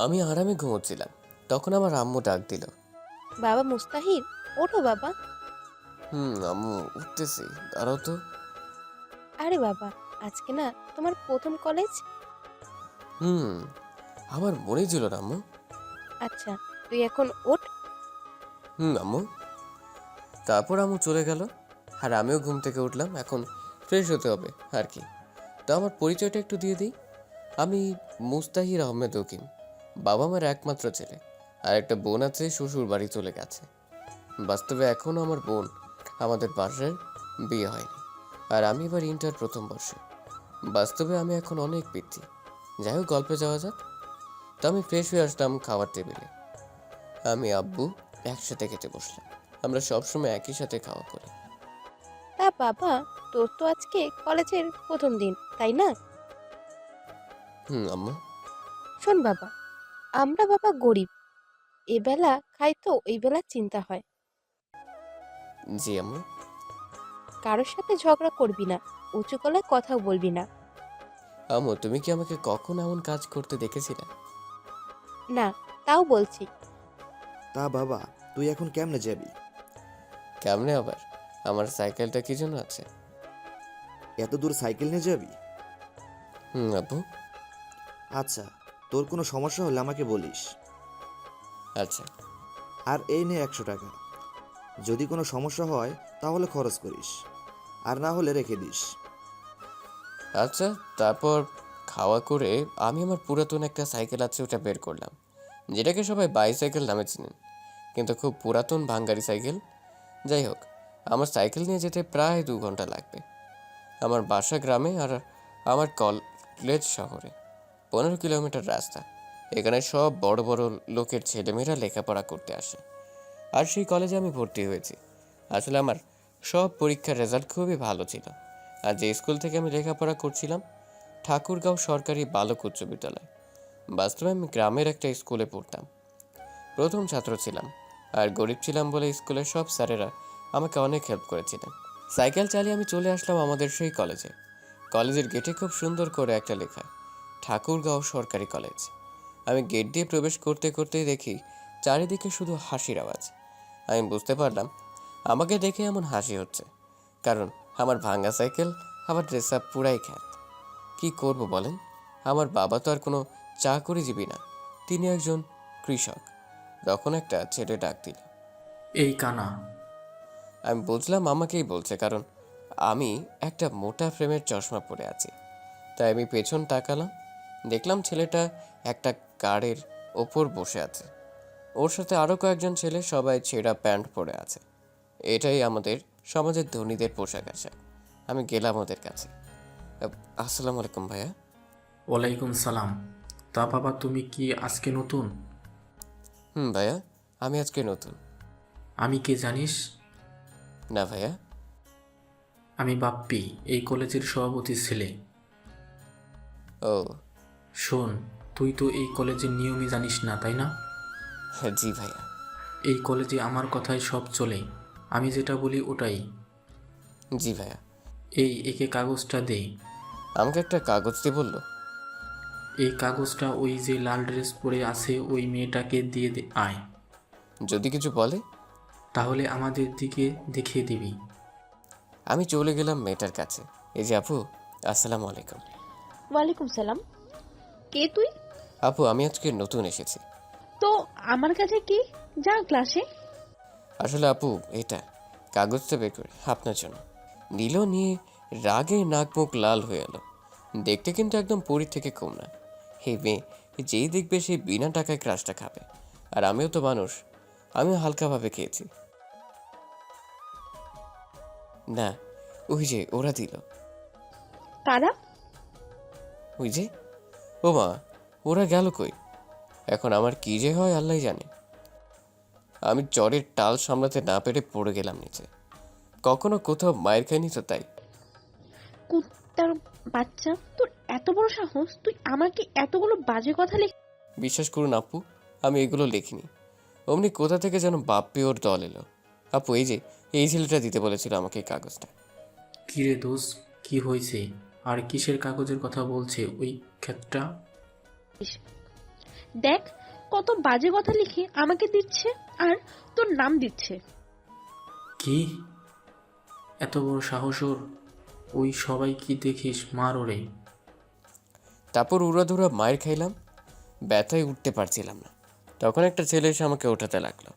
আমি আরামে ঘুমোচ্ছিলাম, তখন আমার আম্মু ডাক দিল। বাবা মুস্তাহির, ওঠো বাবা। আম্মু উঠতেছি, দাঁড়াও তো। আরে বাবা, আজকে না তোমার প্রথম কলেজ? হুম আমার মনেই ছিল না আম্মু। আচ্ছা, তুই এখন ওঠ। আম্মু। তারপর আম্মু চলে গেল, আর আমিও ঘুম থেকে উঠলাম। এখন ফ্রেশ হতে হবে আর কি। তো আমার পরিচয়টা একটু দিয়ে দিই। আমি মুস্তাহির আহমেদ উকিম, বাবা মার একমাত্র ছেলে। আর একটা বোন আছে, শ্বশুর বাড়ি চলে গেছে। বাস্তবে এখনও আমার বোন আমাদের বাসায় বিয়ে হয়নি। আর আমি এবার ইন্টার প্রথম বর্ষে। বাস্তবে আমি এখন অনেক পিচ্ছি। যাই হোক, গল্পে যাওয়া যাক। তো আমি ফ্রেশ হয়ে আসলাম খাবার টেবিলে। আমি আব্বু একসাথে খেতে বসলাম। আমরা সবসময় একই সাথে খাওয়া করি। তা বাবা, তোর তো আজকে কলেজের প্রথম দিন, তাই না? আম্মু। শোন বাবা, আমরা বাবা গরিব, এবেলা খাই তো ওই বেলা চিন্তা হয়। জি আম্মু। কারোর সাথে ঝগড়া করবি না, উঁচু গলায় কথাও বলবি না। আম্মু, তুমি কি আমাকে কখন এমন কাজ করতে দেখেছিলে? না, তাও বলছি। তা বাবা, তুই এখন কেমনে যাবি? কেমনে আবার? আমার সাইকেলটা কি জন্য আছে। এত দূর সাইকেল নিয়ে যাবি? আব্বু। আচ্ছা, তোর কোনো সমস্যা হলে আমাকে বলিস। আচ্ছা। আর এই নে 100 টাকা। যদি কোনো সমস্যা হয় তাহলে খরচ করিস, আর না হলে রেখে দিস। আচ্ছা। তারপর খাওয়া করে আমি আমার পুরাতন একটা সাইকেল আছে ওটা বের করলাম, যেটাকে সবাই বাইসাইকেল নামে চিনেন, কিন্তু খুব পুরাতন ভাঙ্গারি সাইকেল। যাই হোক, আমার সাইকেল নিয়ে যেতে প্রায় 2 ঘন্টা লাগবে। আমার বাসা গ্রামে, আর আমার কলেজ শহরে। 15 কিলোমিটার রাস্তা। এখানে সব বড় বড় লোকের ছেলেমেয়েরা লেখাপড়া করতে আসে। আর সেই কলেজে আমি ভর্তি হয়েছি। আসলে আমার সব পরীক্ষার রেজাল্ট খুবই ভালো ছিল। আর যে স্কুল থেকে আমি লেখাপড়া করছিলাম, ঠাকুরগাঁও সরকারি বালক উচ্চ বিদ্যালয়। বাস্তবে আমি গ্রামের একটা স্কুলে পড়তাম, প্রথম ছাত্র ছিলাম। আর গরিব ছিলাম বলে স্কুলের সব স্যারেরা আমাকে অনেক হেল্প করেছিলেন। সাইকেল চালিয়ে আমি চলে আসলাম আমাদের সেই কলেজে। কলেজের গেটে খুব সুন্দর করে একটা লেখা, ঠাকুরগাঁও সরকারি কলেজ। আমি গেট দিয়ে প্রবেশ করতে করতেই দেখি চারিদিকে শুধু হাসির আওয়াজ। আমি বুঝতে পারলাম আমাকে দেখে এমন হাসি হচ্ছে কারণ আমার ভাঙা সাইকেল, আমার ড্রেস আপ পুরাই খ্যাত। কি করব বলেন? আমার বাবা তো আর কোনো চাকরিজীবী না, তিনি একজন কৃষক। তখন একটা ছেলে ডাক দিল। এই কানা। আমি বুঝলাম আমাকেই বলছে, কারণ আমি একটা মোটা ফ্রেমের চশমা পরে আছি। তাই আমি পেছন তাকালাম, দেখলাম ছেলেটা একটা কারের ওপর বসে আছে। ওর সাথে আরও কয়েকজন ছেলে, সবাই ছেঁড়া প্যান্ট পরে আছে। এটাই আমাদের সমাজের ধনীদের পোশাক আশাক। আমি গেলাম ওদের কাছে। আসসালামু আলাইকুম ভাইয়া। ওয়ালাইকুম সালাম। তা বাবা, তুমি কি আজকে নতুন? ভাইয়া, আমি আজকে নতুন। আমি কে জানিস? না ভাইয়া। আমি বাপ্পি, এই কলেজের সভাপতির ছেলে। ও। শোন, তুই তো এই কলেজের নিয়মই জানিস না, তাই না? হ্যাঁ, জি ভাইয়া। এই কলেজে আমার কথাই সব চলে, আমি যেটা বলি ওটাই। জি ভাইয়া। একে কাগজটা দে। আমাকে একটা কাগজ দিয়ে বললো। এই কাগজটা ওই যে লাল ড্রেস পরে আছে ওই মেয়েটাকে দিয়ে দে আয়। যদি কিছু বলে? তাহলে আমাদের দিকে দেখিয়ে দিবি। আমি চলে গেলাম মেয়েটার কাছে। এই যে আপু, আসসালামু আলাইকুম। ওয়ালাইকুম সালাম। কে তুই? আপু, আমি আজকে নতুন এসেছি। তো আমার কাছে কি? যা ক্লাসে। আসলে আপু, এটা কাগজটা বের করে আপনার জন্য নিল, নিয়ে রাগে নাক মুখ লাল হয়ে এলো। দেখতে কিন্তু একদম পরীর থেকে কম না। হে মেয়ে, যেই দেখবে সেই বিনা টাকায় ক্রাশটা খাবে। আর আমিও তো মানুষ, আমিও হালকাভাবে খেয়েছি। না, ওই যে ওরা দিল। কারা? ওই যে, ও মা, ওরা গেল কই? এখন আমার কি যে হয় আল্লাহ জানে। আমি জ্বরের টাল সামলাতে না পেরে পড়ে গেলাম নিচে। কখনো কোথাও মায়ের খাইনি তো, তাই। কুত্তার বাচ্চা, তোর এত বড় সাহস, তুই আমাকে এতগুলো বাজে কথা লিখ। বিশ্বাস করুন আপু, আমি এগুলো লিখিনি। অমনি কোথা থেকে যেন বাপ্পি ওর দল এলো। আপু, এই যে এই ছেলেটা দিতে বলেছিল আমাকে এই কাগজটা। কি রে দোষ, কি হয়েছে? আর কিসের কাগজের কথা বলছে ওই ক্ষেতটা? দেখ কত বাজে কথা লিখে আমাকে দিচ্ছে আর তোর নাম দিচ্ছে। কি এত বড় সাহস ওর? ওই সবাই কি দেখিস, মার ওরে। তারপর উড়াধুরা মায়ের খাইলাম, ব্যথায় উঠতে পারছিলাম না। তখন একটা ছেলে এসে আমাকে ওঠাতে লাগলো।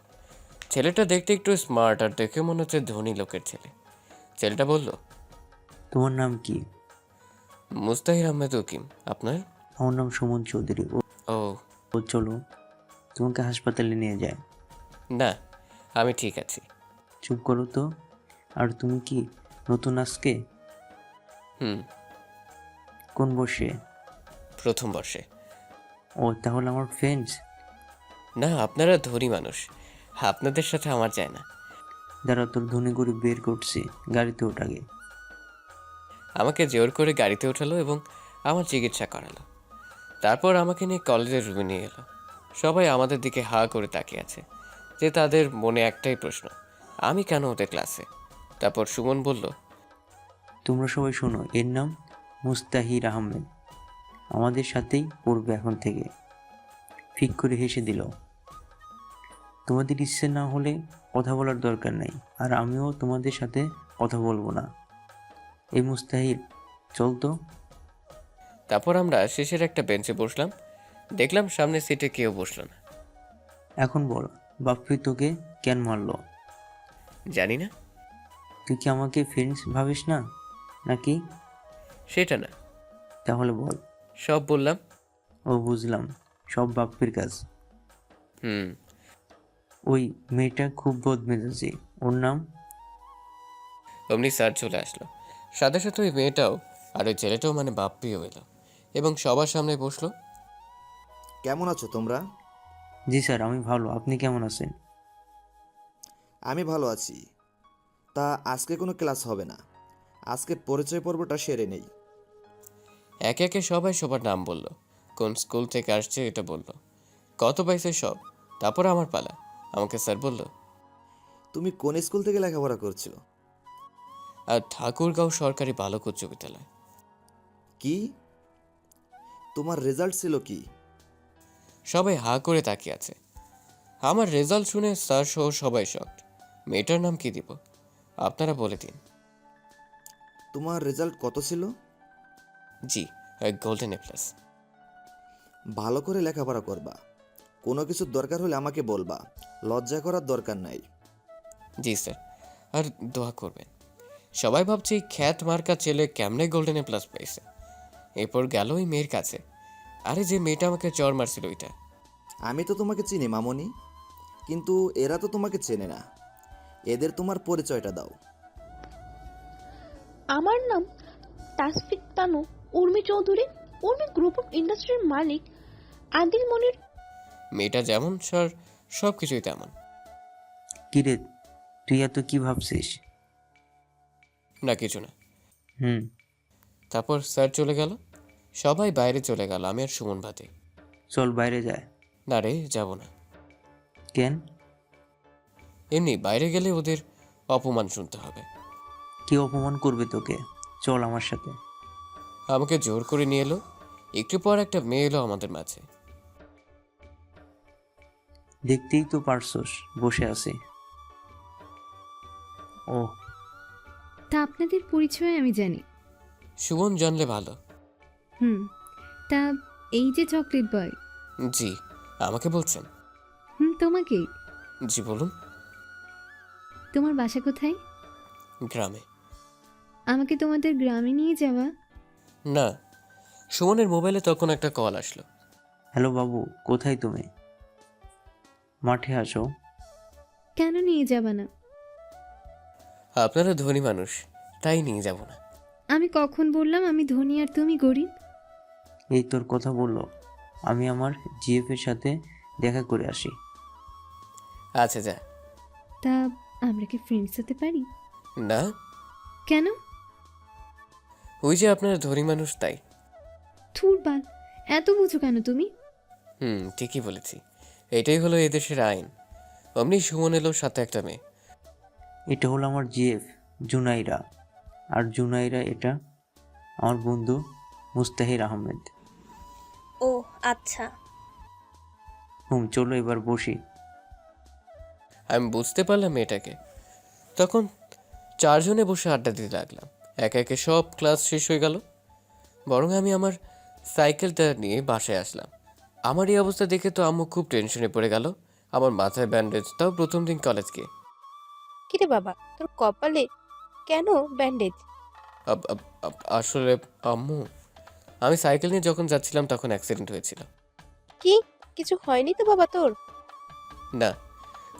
ছেলেটা দেখতে একটু স্মার্ট আর দেখে মনে হচ্ছে ধনী লোকের ছেলে। ছেলেটা বলল, তোমার নাম কি? মুস্তাহির আহমেদ উকিম। আপনার? আমার নাম সুমন চৌধুরী। ও ও চলো তোমাকে হাসপাতালে নিয়ে যায়। না, আমি ঠিক আছি। চুপ করো তো। আর তুমি কি নতুন আজকে? হুম, কোন বর্ষে? প্রথম বর্ষে। ও তাহলে আমার ফ্রেন্ডস। না, আপনারা ধনী মানুষ, আপনাদের সাথে আমার যায় না। যারা তোর ধনী করে বের করছে, গাড়িতে ওঠাগে। আমাকে জোর করে গাড়িতে ওঠালো এবং আমার চিকিৎসা করালো। তারপর আমাকে নিয়ে কলেজের রুমে নিয়ে এলো। সবাই আমাদের দিকে হা করে তাকিয়ে আছে, যে তাদের মনে একটাই প্রশ্ন, আমি কেন ওদের ক্লাসে? তারপর সুমন বলল, তোমরা সবাই শোনো, এর নাম মুস্তাহির আহমেদ। আমাদের সাথেই পড়বে এখন থেকে। ফিক করে হেসে দিল। তোমাদের ইচ্ছে না হলে কথা বলার দরকার নাই, আর আমিও তোমাদের সাথে কথা বলবো না। এই মুস্তাহির, চল তো। তারপর আমরা শেষের একটা বেঞ্চে বসলাম। দেখলাম সামনের সিটে কেউ বসলো না। এখন বল, বাপ্পি তোকে কেন মারলো? জানি না। তুই কি আমাকে ফ্রেন্ডস ভাবিস না নাকি? সেটা না। তাহলে বল। সব বললাম। ও বুঝলাম, সব বাপ্পির কাজ। হুম। ওই মেয়েটা খুব বদমেজাজি, ওর নাম? অমনি স্যার চলে আসলো। সাথে সাথে ওই মেয়েটাও আর ওই ছেলেটাও মানে বাপ্পিও এলো এবং সবার সামনে বসলো। কেমন আছো তোমরা? জি স্যার, আমি ভালো। আপনি কেমন আছেন? আমি ভালো আছি। তা আজকে কোনো ক্লাস হবে না, আজকে পরিচয় পর্বটা সেরে নেই। একে একে সবাই সবার নাম বলল, কোন স্কুল থেকে আসছে এটা বলল, কত পাইছে সব। তারপর আমার পালা। আমাকে স্যার বলল, তুমি কোন স্কুল থেকে লেখাপড়া করছো? আর ঠাকুরগাঁও সরকারি বালক উচ্চ বিদ্যালয়। কি? তোমার রেজাল্ট ছিল কি? সবাই হা করে তাকিয়ে আছে। আমার রেজাল্ট শুনে স্যার সহ সবাই শকড। মেয়েটার নাম কি দিব আপনারা বলে দিন। তোমার রেজাল্ট কত ছিল? জি, গোল্ডেন এ প্লাস। ভালো করে লেখাপড়া করবা, কোনো কিছুর দরকার হলে আমাকে বলবা, লজ্জা করার দরকার নাই। জি স্যার, আর দোয়া করবেন। সবাই ভাবছে এই খ্যাত মার্কা ছেলে কেমনে গোল্ডেন এ প্লাস পাইছে। এরপর গেল ওই মেয়ের কাছে। আরে যে মেয়েটা আমাকে চর মারছিল ওইটা। আমি তো তোমাকে চিনি মামনি, কিন্তু এরা তো তোমাকে চেনে না। এদের তোমার পরিচয়টা দাও। আমার নাম তাসফিক তানু উর্মি চৌধুরী। উর্মি গ্রুপ অফ ইন্ডাস্ট্রির মালিক আদিল মনির। মেয়েটা যেমন স্যার, সব কিছুই তেমন। কিরে, তুই এত কি ভাবছিস? না, কিছু না। হুম। তারপর স্যার চলে গেল। সবাই বাইরে চলে গেল, আমি আর সুমন বাদে। চল বাইরে যায়। না রে, যাব না। কেন? এমনি বাইরে গেলে ওদের অপমান শুনতে হবে। কি অপমান করবে তোকে? চল আমার সাথে। আমাকে জোর করে নিয়ে এলো। একটু পর একটা মেয়ে এলো আমাদের মাঝে। দেখতেই তো পারছস, বসে আছে। ও, তা আপনাদের পরিচয় আমি জানি। সুমন জানলে ভালো। হুম, তা এই যে চকলেট বয়। জি, আমাকে বলছেন? হুম, তোমাকেই। জি বলুন। তোমার বাসা কোথায়? গ্রামে। আমাকে তোমাদের গ্রামে নিয়ে যাওয়া। না। সুমনের মোবাইলে তখন একটা কল আসলো। হ্যালো বাবু, কোথায় তুমি? মাঠে আসো। কেন নিয়ে যাবা না? আপনারা ধনী মানুষ, তাই নিয়ে যাব না। আমি কখন বললাম আমি ধনী আর তুমি গরিব? এই তোর কথা বললো। আমি আমার জিএফ এর সাথে দেখা করে আসি। আচ্ছা যা। তা আমরা কি ফ্রেন্ডস হতে পারি? না। কেন? ওই যে আপনারা ধনী মানুষ তাই। থুর বাল, এত বুঝো কেন তুমি? ঠিকই বলেছি। এটাই হলো এদেশের আইন। অমনি সুমন এলো, সাথে একটা মেয়ে। এটা হলো আমার জিএফ জুনাইরা, আর জুনাইরা এটা আমার বন্ধু মুস্তাহির আহমেদ। ও আচ্ছা। চলো এবার বসি। আমি বুঝতে পারলাম মেয়েটাকে। তখন চারজনে বসে আড্ডা দিতে লাগলাম। একে একে সব ক্লাস শেষ হয়ে গেল। বরং আমি আমার সাইকেলটা নিয়ে বাসায় আসলাম। আমার এই অবস্থা দেখে তো আম্মু খুব টেনশনে পড়ে গেল। আমার মাথায় ব্যান্ডেজ, তাও প্রথম দিন কলেজ গিয়ে। কিরে বাবা, তোর কপালে কেন ব্যান্ডেজ? আসলে আম্মু, আমি সাইকেল নিয়ে যখন যাচ্ছিলাম তখন অ্যাক্সিডেন্ট হয়েছিল। কি, কিছু হয়নি তো বাবা তোর? না,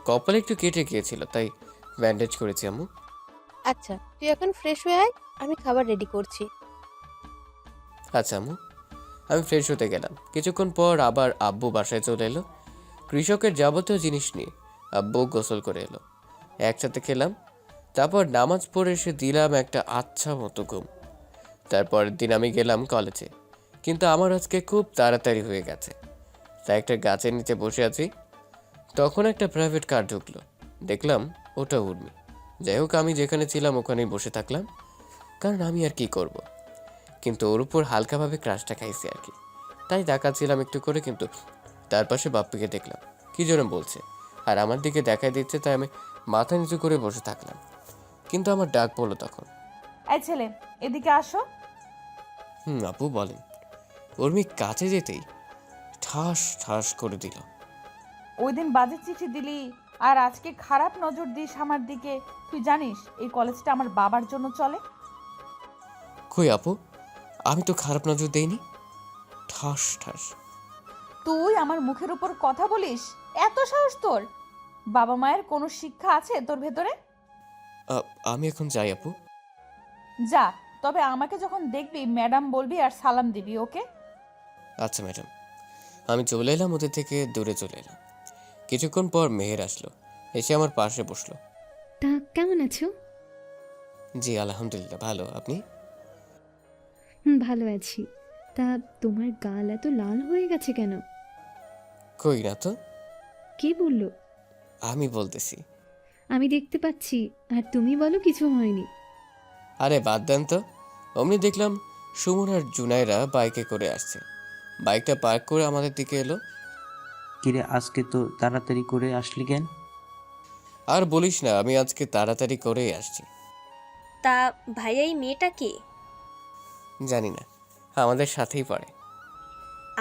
কপালে একটু কেটে গিয়েছিল, তাই ব্যান্ডেজ করেছি আম্মু। আচ্ছা, তুই এখন ফ্রেশ হয়ে আয়, আমি খাবার রেডি করছি। আচ্ছা আম্মু। আমি ফ্রেশ হতে গেলাম। কিছুক্ষণ পর আবার আব্বু বাসায় চলে এলো কৃষকের যাবতীয় জিনিস নিয়ে। আব্বু গোসল করে এলো, একসাথে খেলাম। তারপর নামাজ পড়ে এসে দিলাম একটা আচ্ছা মতো ঘুম। তারপরের দিন আমি গেলাম কলেজে, কিন্তু আমার আজকে খুব তাড়াতাড়ি হয়ে গেছে। তাই একটা গাছের নিচে বসে আছি, তখন একটা প্রাইভেট কার ঢুকলো। দেখলাম ওটা উর্মি। যাই হোক, আমি যেখানে ছিলাম ওখানেই বসে থাকলাম, কারণ আমি আর কি করব। কিন্তু ওর উপর হালকাভাবে ক্রাশটা খাইছি আর কি, তাই তাকাচ্ছিলাম একটু করে। কিন্তু তার পাশে বাপ্পিকে দেখলাম কি যেন বলছে, আর আমার দিকে দেখাই দিচ্ছে, তাই আমি মাথা নিচু করে বসে থাকলাম। কিন্তু আমার ডাক পড়লো তখন। এই ছেলে, এদিকে আসো। আপু বলেন। উর্মি কাছে যেতেই ঠাস ঠাস করে দিল। ওই দিন বাজে চিঠি দিলি আর আজকে খারাপ নজর দিস আমার দিকে। তুই জানিস এই কলেজটা আমার বাবার জন্য চলে। কই আপু, আমি তো খারাপ নজর দেইনি। ঠাস ঠাস। তুই আমার মুখের উপর কথা বলিস? এত সাহস তোর? বাবা মায়ের কোনো শিক্ষা আছে তোর ভেতরে? আমি এখন যাই আপু। যা, তবে আমাকে যখন দেখবি ম্যাডাম বলবি আর সালাম দিবি, ওকে? আচ্ছা ম্যাডাম। আমি চলে এলাম, ওদের থেকে দূরে চলে এলাম। কিছুক্ষণ পর মেহের আসলো, এসে আমার পাশে বসলো। তা কেমন আছো? জি আলহামদুলিল্লাহ, ভালো। আপনি? ভালো আছি। তা তোমার গাল এত লাল হয়ে গেছে কেন? কই না তো। কে বললো? আমি বলতেছি। আমি দেখতে পাচ্ছি, আর তুমি বলো কিছু হয়নি। আরে বাদ দেন তো। অমনি দেখলাম সুমন আর জুনাইরা বাইকে করে আসছে। বাইকটা পার্ক করে আমাদের দিকে এলো। কিরে, আজকে তো তাড়াতাড়ি করে আসলি কেন? আর বলিস না, আমি আজকে তাড়াতাড়ি করেই আসছি। তা ভাইয়া, এই মেয়েটা কে? জানি না, আমাদের সাথেই পড়ে।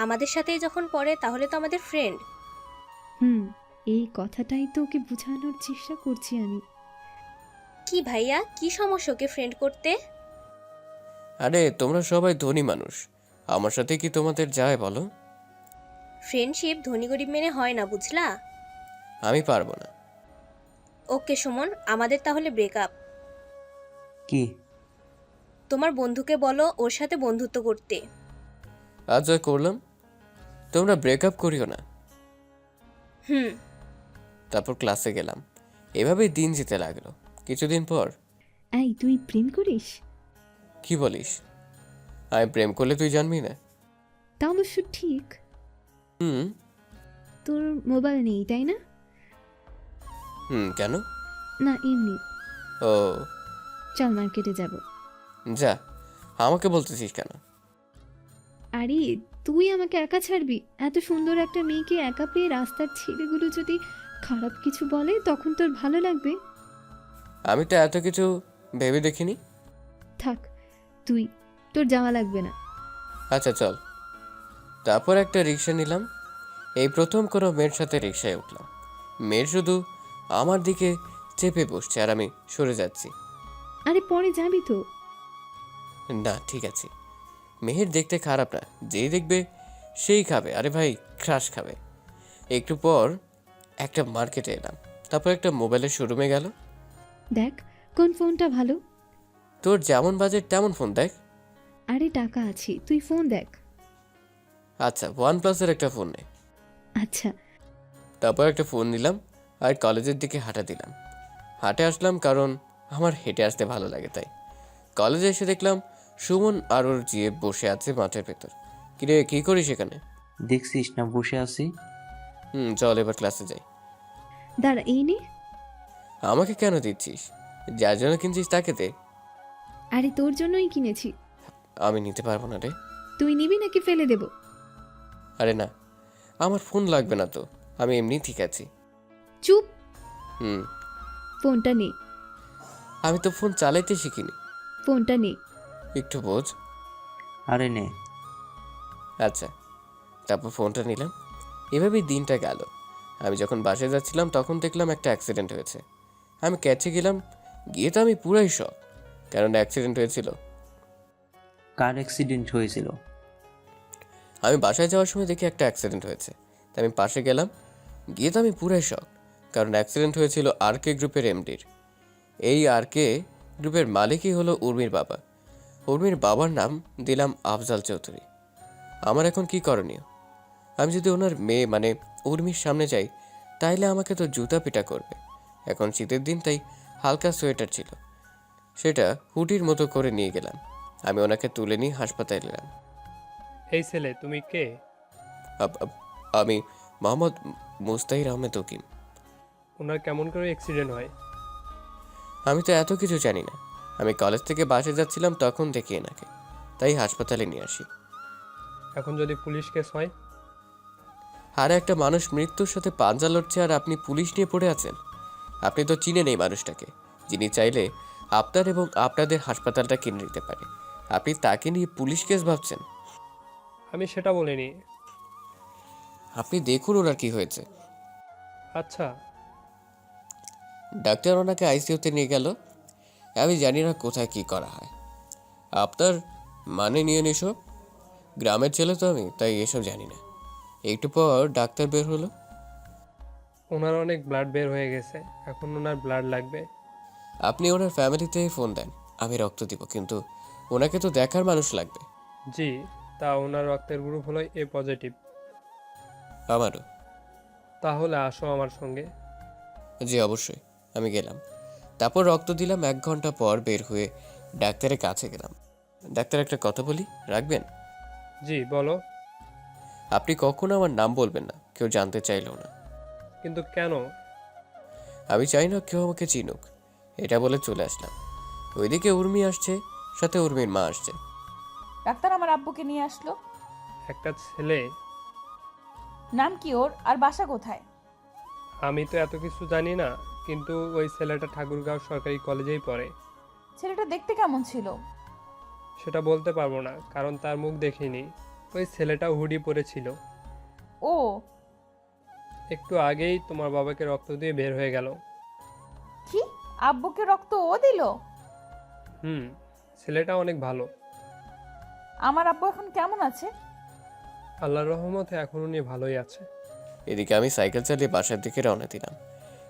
আমাদের সাথেই যখন পড়ে তাহলে তো আমাদের ফ্রেন্ড। এই কথাটাই তো ওকে বোঝানোর চেষ্টা করছি আমি। কি ভাইয়া, কি সমস্যা ওকে ফ্রেন্ড করতে? আরে তোমরা সবাই ধনী মানুষ, আমার সাথে কি তোমাদের যায় বলো? ফ্রেন্ডশিপ ধনী গরিব মেনে হয় না, বুঝলা? আমি পারবো না। ওকে সুমন, আমাদের তাহলে ব্রেকআপ। কি? তোমার বন্ধুকে বলো ওর সাথে বন্ধুত্ব করতে। আজ যা করলাম। তোমরা ব্রেকআপ করিও না। হুম। তারপর ক্লাসে গেলাম। এভাবেই দিন যেতে লাগলো। কিছুদিন পর। এই, তুই প্রেম করিস? কি বলিস? আমি প্রেম করলে তুই জানবি না? তা অবশ্য ঠিক। হুম। তোর মোবাইল নেই তাই না? কেন? না এমনি। ও চল মার্কেটে যাব। যা, আমাকে বলতেছিস কেন? আরে তুই আমাকে একা ছাড়বি? এত সুন্দর একটা মেয়েকে একা পেয়ে রাস্তার ছেলেগুলো যদি খারাপ কিছু বলে তখন তোর ভালো লাগবে? আমি তো এত কিছু ভেবে দেখিনি। থাক, তোর যাওয়া লাগবে না। আচ্ছা চল। তারপর একটা রিক্সা নিলাম। এই প্রথম কোনো মেয়ের সাথে রিক্সায় উঠলাম। মেয়ের শুধু আমার দিকে চেপে বসছে আর আমি সরে যাচ্ছি। আরে পরে যাবি তো। না ঠিক আছে, মেহের দেখতে খারাপ না, যেই দেখবে সেই খাবে। আরে ভাই, ক্রাশ খাবে। একটু পর একটা মার্কেটে এলাম, তারপর একটা মোবাইলের শোরুমে গেল। দেখ কোন ফোনটা ভালো। তোর যেমন বাজেট তেমন ফোন দেখ। আরে টাকা আছে, তুই ফোন দেখ। আচ্ছা, OnePlus-এর একটা ফোন নে। আচ্ছা। তারপর একটা ফোন নিলাম আর কলেজের দিকে হাঁটা দিলাম। হাঁটে আসলাম কারণ আমার হেঁটে আসতে ভালো লাগে, তাই। কলেজে এসে দেখলাম সুমন আর ওর জিয়ে বসে আছে মাঠের ভেতর। কিরে, কি করিস এখানে? দেখছিস না বসে আছি। চল এবার ক্লাসে যাই। দাঁড়া, এই নে। আমাকে কেন দিচ্ছিস? যার জন্য কিনছিস তাকে দে। আরে তোর জন্যই কিনেছি। আমি নিতে পারবো না রে। তুই নিবি নাকি ফেলে দেব? আরে না, আমার ফোন লাগবে না তো। আমি এমনি ঠিক আছি। চুপ। হুম। ফোনটা নে। আমি তো ফোন চালাইতে শিখিনি। ফোনটা নে। একটু বোঝ। আরে নে। আচ্ছা, তারপর ফোনটা নিলাম। এভাবেই দিনটা গেল। আমি যখন বাসে যাচ্ছিলাম তখন দেখলাম একটা অ্যাক্সিডেন্ট হয়েছে। আমি ক্যাচে গেলাম, গিয়ে তো আমি পুরাই শক, কারণ অ্যাক্সিডেন্ট হয়েছিল। কার অ্যাক্সিডেন্ট হয়েছিল? আমি বাসায় যাওয়ার সময় দেখি একটা অ্যাক্সিডেন্ট হয়েছে, তাই আমি পাশে গেলাম, গিয়ে তো আমি পুরাই শক, কারণ অ্যাক্সিডেন্ট হয়েছিল আরকে গ্রুপের এমডির। এই আরকে গ্রুপের মালিকই হলো উর্মির বাবা। উর্মির বাবার নাম দিলাম আফজাল চৌধুরী। আমার এখন কি করণীয়? আমি যদি ওনার মেয়ে মানে উর্মির সামনে যাই তাইলে আমাকে তো জুতা পিটা করবে। এখন শীতের দিন, তাই হালকা সোয়েটার ছিল, সেটা হুডির মতো করে নিয়ে গেলাম। আমি ওনাকে তুলে নিয়ে হাসপাতালে এলাম। এই ছেলে, তুমি কে? আমি মোহাম্মদ মুস্তাহির আহমেদ উকিম। ওনার কেমন করে অ্যাক্সিডেন্ট হয়? আমি তো এত কিছু জানি না। আমি কলেজ থেকে বাসে যাচ্ছিলাম তখন দেখি এনাকে, তাই হাসপাতালে নিয়ে আসি। এখন যদি পুলিশ কেস হয়? আর একটা মানুষ মৃত্যুর সাথে পাঞ্জা লড়ছে আর আপনি পুলিশ নিয়ে পড়ে আছেন। আপনি তো চিনেন এই মানুষটাকে, যিনি চাইলে আপনার এবং আপনাদের হাসপাতালটা কিনে নিতে পারে। আপনি তাকে নিয়ে পুলিশ কেস ভাবছেন? আমি সেটা বলিনি। আপনি দেখুন ওনার কি হয়েছে। আচ্ছা। ডাক্তার ওনাকে আইসিইউতে নিয়ে গেল। আমি জানি না কোথায় কি করা হয়। আপনার মানে নিয়ে এসব, গ্রামের ছেলে তো আমি, তাই এসব জানি না। একটু পর ডাক্তার বের হলো। ওনার অনেক ব্লাড বের হয়ে গেছে, এখন ওনার ব্লাড লাগবে। আপনি ওনার ফ্যামিলিতে ফোন দেন, আমি রক্ত দিব, কিন্তু ওনাকে তো দেখার মানুষ লাগবে। জি, তা ওনার রক্তের গ্রুপ হলো এ পজিটিভ। আমারও। তাহলে আসো আমার সঙ্গে। জি অবশ্যই। আমি গেলাম, তারপর রক্ত দিলাম। 1 ঘন্টা পর বের হয়ে ডাক্তারের কাছে গেলাম। ডাক্তার, একটা কথা বলি, রাখবেন? জি বলো। আপনি কখনো আমার নাম বলবেন না, কেউ জানতে চাইলেও না। কিন্তু কেন? আমি চাই না কেউ আমাকে চিনুক, এটা বলে চলে আসলাম। ওইদিকে উর্মি আসছে, সাথে উর্মির মা আসছে। ডাক্তার আমার আব্বুকে নিয়ে আসলো। একটা ছেলে। নাম কি ওর, আর বাসা কোথায়? আমি তো এত কিছু জানি না, কিন্তু ওই ছেলেটা ঠাকুরগাঁও সরকারি কলেজেই পড়ে। ছেলেটা দেখতে কেমন ছিল? সেটা বলতে পারবো না, কারণ তার মুখ দেখিনি। ওই ছেলেটাও হুডি পরেছিল। ও। একটু আগেই তোমার বাবাকে রক্ত দিয়ে বের হয়ে গেল। কি? আব্বুকে রক্ত ও দিল? ছেলেটা অনেক ভালো। আমার আব্বু এখন কেমন আছে? আল্লাহর রহমতে এখন উনি ভালোই আছে। এদিকে আমি সাইকেল চালিয়ে বাসার দিকে রওনা দিলাম,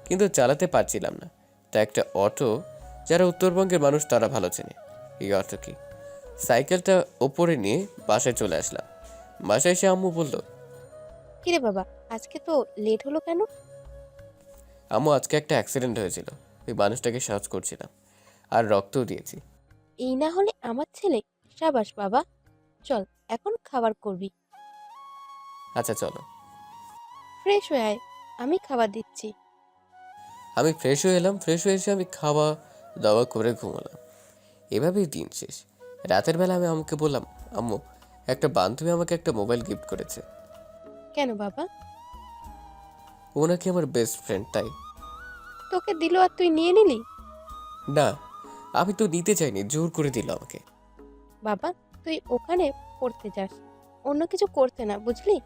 কিন্তু চালাতে পারছিলাম না। তা একটা অটো, যারা উত্তরবঙ্গের মানুষ তারা ভালো চেনে এই অটো কি। সাইকেলটা ওপরে নিয়ে বাসায় চলে আসলাম। বাসায় এসে আম্মু বলল, কিরে বাবা, আজকে তো লেট হলো কেন? আম্মু, আজকে একটা অ্যাক্সিডেন্ট হয়েছিল, ওই মানুষটাকে সাহায্য করছিলাম আর রক্তও দিয়েছি। এই না হলে আমার ছেলে। সাবাস বাবা, চল এখন খাবার করবি। আচ্ছা চলো। ফ্রেশ হয়ে আয়, আমি খাবার দিচ্ছি। আমি ফ্রেশ হয়ে এলাম। ফ্রেশ হয়ে এসে আমি খাওয়া দাওয়া করে ঘুমালাম। এভাবেই দিন শেষ। রাতের বেলা আমি আম্মুকে বললাম, আম্মু, একটা বান্ধবী আমাকে একটা মোবাইল গিফট করেছে। কেন বাবা? ও নাকি আমার বেস্ট ফ্রেন্ড, তাই। তোকে দিল আর তুই নিয়ে নিলি? না, আমি তো নিতে চাইনি, জোর করে দিল আমাকে। বাবা, তুই ওখানে পড়তে যাস, অন্য কিছু করতে না, বুঝলি?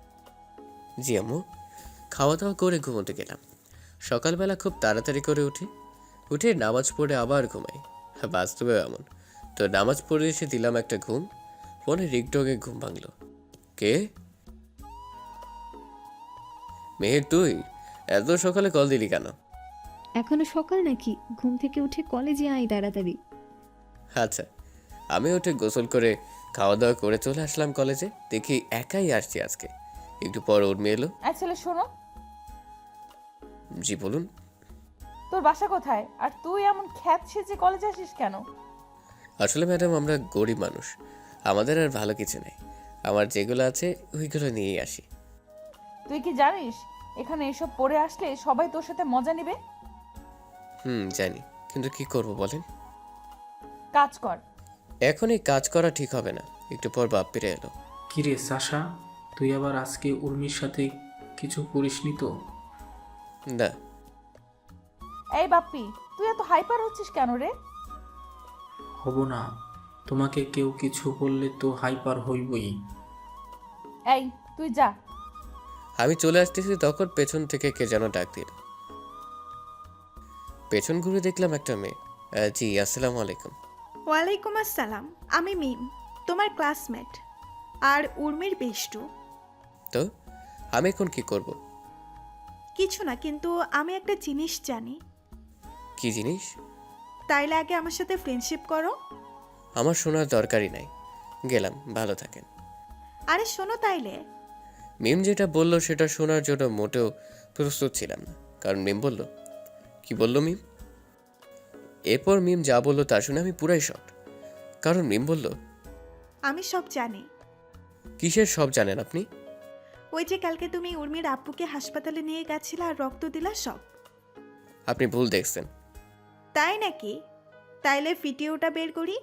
জি আম্মু। খাওয়া দাওয়া করে ঘুমোতে গেলাম। সকালবেলা খুব তাড়াতাড়ি করে উঠে নামাজ পড়ে আবার ঘুমাই। বাস্তবেও এমন। তো নামাজ পড়ে এসে দিলাম একটা ঘুম। ফোনে রিংটনে ঘুম ভাঙলো। কে? মেহের, তুই এত সকালে কল দিলি কেন? এখনো সকাল নাকি? ঘুম থেকে উঠে কলেজে আয় তাড়াতাড়ি। আচ্ছা। আমি উঠে গোসল করে খাওয়া দাওয়া করে চলে আসলাম কলেজে। দেখি একাই আসছি আজকে। একটু পর উর্মি এলো। ছেলে শোনো। জি বলুন। তোর বাসা কোথায়, আর তুই এমন খ্যাত সেজে কলেজে আসিস কেন? আসলে ম্যাডাম, আমরা গরিব মানুষ, আমাদের আর ভালো কিছু নেই। আমার যেগুলো আছে ওইগুলো নিয়েই আসি। তুই কি জানিস এখানে এসব পড়ে আসলে সবাই তোর সাথে মজা নেবে? জানি, কিন্তু কি করব বলেন। কাজ কর। এখন এই কাজ করা ঠিক হবে না। একটু পর বাপ ফিরে এলো। কিরে সাশা, তুই আবার আজকে উর্মির সাথে কিছু করিসনি তো? না। এই বাপ্পি, তুই এত হাইপার হচ্ছিস কেন রে? হব না, তোমাকে কেউ কিছু বললে তো হাইপার হইবই। এই তুই যা। আমি চলে আসতেছি তখন পেছন থেকে কে যেন ডাক দিল। পেছন ঘুরে দেখলাম একটা মেয়ে। জি, আসসালামু আলাইকুম। ওয়ালাইকুম আসসালাম, আমি মিম, তোমার ক্লাসমেট আর উর্মির বেষ্টু। তো আমি এখন কি করব? কিছু না, কিন্তু আমি একটা জিনিস জানি। কি জিনিস? তাইলে আগে আমার সাথে ফ্রেন্ডশিপ করো। আমার শোনার দরকারই নাই, গেলাম, ভালো থাকেন। আরে শোনো তাইলে। মিম যেটা বলল সেটা শোনার জন্য মোটেও প্রস্তুত ছিলাম না, কারণ মিম বলল। কি বলল মিম? এরপর মিম যা বলল তা শুনে আমি পুরাই শক, কারণ মিম বলল। আমি সব জানি। কিসের সব জানেন আপনি? ওই যে কালকে তুমি উর্মির আব্বুকে হাসপাতালে নিয়ে গেছিলা আর রক্ত দিলা, সব। আপনি ভুল দেখছেন। তাই নাকি? তাইলে ভিডিওটা বের করি।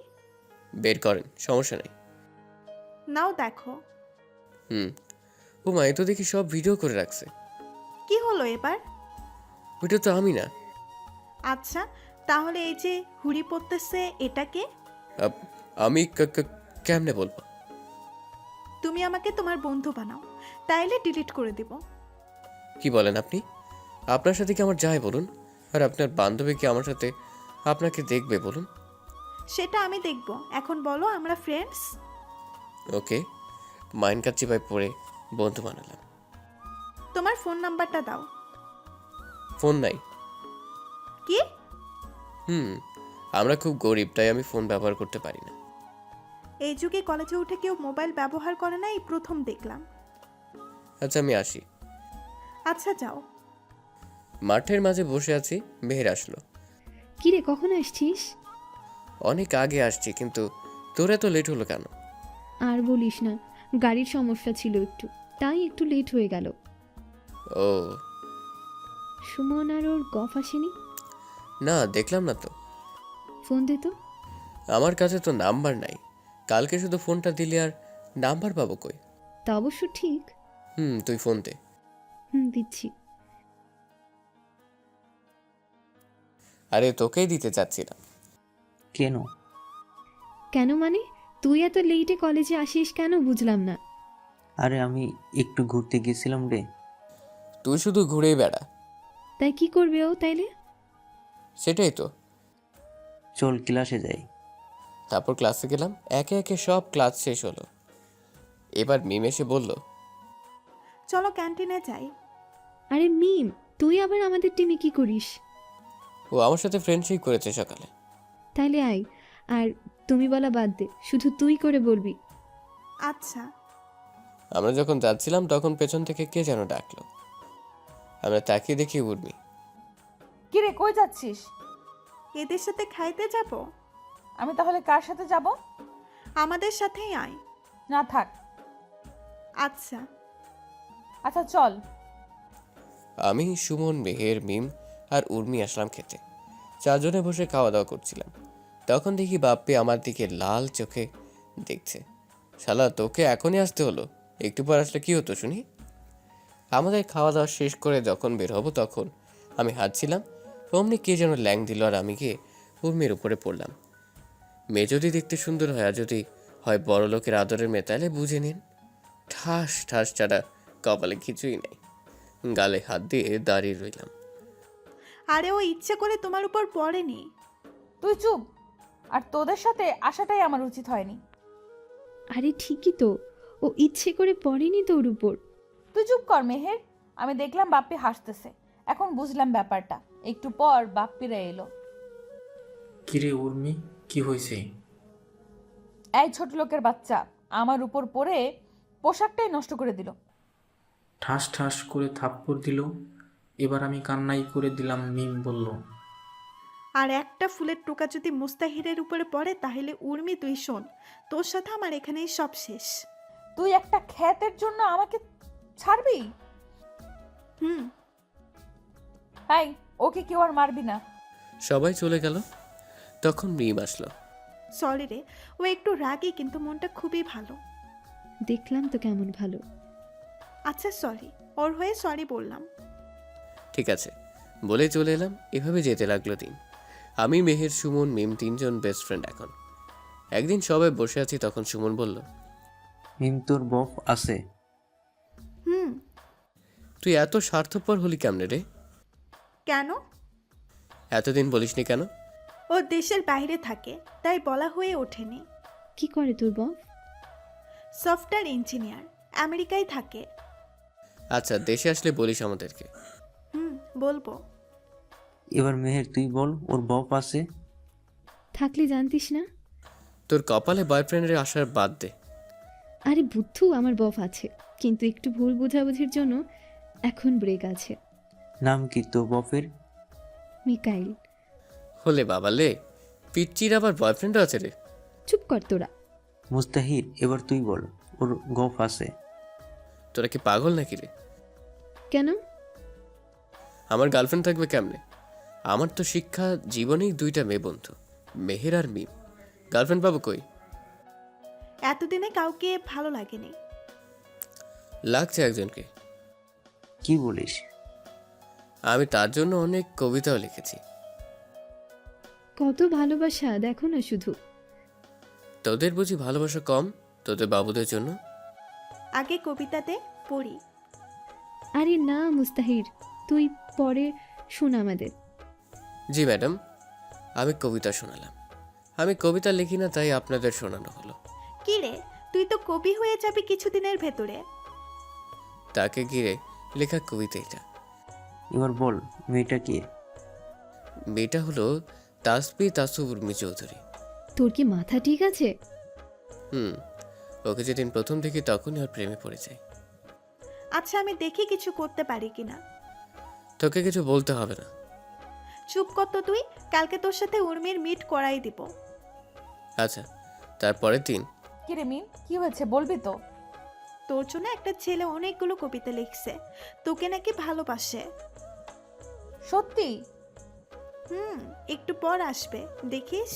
বের করেন, সমস্যা নেই। নাও দেখো। ও মা, এ তো দেখি সব ভিডিও করে রাখছে। কি হলো এবার? ওইটা তো আমি না। আচ্ছা, তাহলে এই যে হুড়ি পড়তেছে এটাকে? আমি কেমনে বলবো? তুমি আমাকে তোমার বন্ধু বানাও, তাইলে ডিলিট করে দিব। কি বলেন আপনি? আপনার সাথে কি আমার যায় বলুন? আর আপনার বান্ধবী কি আমার সাথে আপনাকে দেখবে বলুন? সেটা আমি দেখব, এখন বলো আমরা ফ্রেন্ডস। ওকে, মাইন্ড কাচ্চি ভাই পড়ে বন্ধু বানালাম। তোমার ফোন নাম্বারটা দাও। ফোন নাই। কি? আমরা খুব গরিব, তাই আমি ফোন ব্যবহার করতে পারি না। এই যুগে কলেজে উঠে কেউ মোবাইল ব্যবহার করে না, এই প্রথম দেখলাম। আচ্ছা, আমি আসি। আচ্ছা যাও। মাঠের মাঝে বসে আছি, মেহের আসলো। কিরে, কখন আসছিস? অনেক আগে আসছি, কিন্তু তোর এত লেট হলো কেন? আর বলিস না, গাড়ির সমস্যা ছিল একটু, তাই একটু লেট হয়ে গেল। ও সুমন আর ওর গফ আসেনি? না, দেখলাম না তো। ফোন দে তো। আমার কাছে তো নাম্বার নাই। কালকে শুধু ফোনটা দিলি, আর নাম্বার পাবো কই? তা অবশ্য ঠিক। তুই ফোন দে। দিচ্ছি। আরে তোকেই দিতে চাচ্ছিলাম। কেন? কেন মানে? তুই এত লেটে কলেজে আসিস কেন, বুঝলাম না। আরে আমি একটু ঘুরতে গেছিলাম রে। তুই শুধু ঘুরেই বেড়া। তাই কি করবে ও তাইলে? সেটাই তো। চল ক্লাসে যাই। তারপর ক্লাসে গেলাম, একে একে সব ক্লাস শেষ হলো। এবার মিম এসে বলল, চলো ক্যান্টিনে যাই। আরে মিম, তুই আবার আমাদের টিমে কি করিস? ও আমার সাথে ফ্রেন্ডশিপ করেছে সকালে। তাইলে আয়, আর তুমি বলা বাদ দে, শুধু তুই করে বলবি। আচ্ছা। আমরা যখন যাচ্ছিলাম তখন পেছন থেকে কে যেন ডাকলো। আমরা তাকিয়ে দেখি উর্মি। কিরে, কই যাচ্ছিস? এদের সাথে খাইতে যাব। আমি তাহলে কার সাথে যাব? আমাদের সাথেই আয়। না থাক। আচ্ছা। আচ্ছা চল। আমি, সুমন, মেহের, মিম আর উর্মি আসলাম খেতে। চারজনে বসে খাওয়া দাওয়া করছিলাম। তখন দেখি বাপ্পি আমার দিকে লাল চোখে দেখছে। শালা, তোকে এখনই আসতে হলো? একটু পর আসলে কি হতো শুনি? আমাদের খাওয়া দাওয়া শেষ করে যখন বের হবো তখন আমি হাঁটছিলাম, অমনি কে যেন ল্যাং দিল, আর আমি গিয়ে উর্মির উপরে পড়লাম। মেয়ে যদি দেখতে সুন্দর হয়, আর যদি হয় বড় লোকের আদরের মেয়ে, তাহলে বুঝে নিন ঠাস ঠাস ছাড়া কপালে কিছুই নেই। গালে হাত দিয়ে দাঁড়িয়ে রইলাম। আরে ও ইচ্ছে করে তোমার উপর পড়েনি। তুই চুপ। আর তোদের সাথে আসাটাই আমার উচিত হয়নি। আরে ঠিকই তো, ও ইচ্ছে করে পড়েনি তোর উপর। তুই চুপ কর মেহের। আমি দেখলাম বাপ্পি হাসতেছে, এখন বুঝলাম ব্যাপারটা। একটু পর বাপ্পিরা এলো। কিরে উর্মি, কি হয়েছে? এই ছোট লোকের বাচ্চা আমার উপর পড়ে পোশাকটাই নষ্ট করে দিল। ঠাস ঠাস করে থাপ্পড় দিল। এবার আমি কান্নাই করে দিলাম, মিম বলল। আর একটা ফুলের টোকা যদি মুস্তাহিরের উপরে পড়ে, তাহলে উর্মি তুই শোন, তোর সাথে আমার এখানেই সব শেষ। তুই একটা খ্যাতের জন্য আমাকে ছাড়বি? হাই, ওকে কেউ আর মারবি না। সবাই চলে গেল। তখন মিম আসলো। সরি রে, ও একটু রাগী, কিন্তু মনটা খুবই ভালো। দেখলাম তো কেমন ভালো। আচ্ছা সরি, ওর হয়ে সরি বললাম। ঠিক আছে বলে চলে এলাম। এভাবে যেতে লাগলো দিন। আমি, মেহের, সুমন, মিম তিনজন বেস্ট ফ্রেন্ড এখন। একদিন সবাই বসে আছি, তখন সুমন বলল, মিম তোর বফ আছে? হুম। তুই এত স্বার্থপর হলি কেমনে রে? কেন? এতদিন বলিসনি কেন? ও দেশের বাইরে থাকে, তাই বলা হয়ে ওঠেনি। কি করে তোর বফ? সফটওয়্যার ইঞ্জিনিয়ার, আমেরিকায় থাকে। আচ্ছা, দেশে আসলে বলিস আমাদেরকে। হুম, বলবো। এবার মেহের তুই বল, ওর বফ আছে? থাকলে জানতিস না? তোর কপালে বয়ফ্রেন্ডের আসার বাদ দে। আরে বুদ্ধু, আমার বফ আছে, কিন্তু একটু ভুল বোঝাবুঝির জন্য এখন ব্রেক আছে। নাম কি তোর বফের? মিকাইল। হলে বাবা লে, পিচ্চির আবার বয়ফ্রেন্ডও আছে রে? চুপ কর তোরা। মুস্তাহির এবার তুই বল, ওর গফ আছে? তোরা কি পাগল নাকি রে? কেন? আমার গার্লফ্রেন্ড থাকবে কেমনে? আমার তো শিক্ষা জীবনেই দুইটা মেয়ে বন্ধু, মেহের আর মিম। গার্লফ্রেন্ড পাবো কই? এতদিনে কাউকে ভালো লাগেনি। লাগছে একজনকে। কি বলিস? আমি তার জন্য অনেক কবিতাও লিখেছি। কত ভালোবাসা দেখো না শুধু। তোদের বুঝি ভালোবাসা কম তোদের বাবুদের জন্য? আগে কবিতাতে পড়ি। আরে না মুস্তাহির, তুই পরে শোন আমাদের। জি ম্যাডাম, আমি কবিতা শোনালাম। আমি কবিতা লিখি না, তাই আপনাদের শোনানো হলো। কি রে, তুই তো কবি হয়ে যাবি কিছুদিনের ভেতরে। তাকে ঘিরে লেখা কবিতা এটা। এবার বল, মেয়েটা কে? মেয়েটা হলো তাসবি তাসু উর্মি চৌধুরী। তোর কি মাথা ঠিক আছে? ওকে যেদিন প্রথম দেখি তখনই ওর প্রেমে পড়ে যায়। আচ্ছা, আমি দেখি কিছু করতে পারি কিনা। তোকে কিছু বলতে হবে না। চুপ কর তো তুই, কালকে তোর সাথে উর্মির মিট করাই দিব। আচ্ছা, তারপরের দিন। কি রে মিম, কি হয়েছে বলবি তো? তোর জন্য একটা ছেলে অনেকগুলো কবিতা লিখছে, তোকে নাকি ভালোবাসে। সত্যি? হুম, একটু পর আসবে, দেখিস।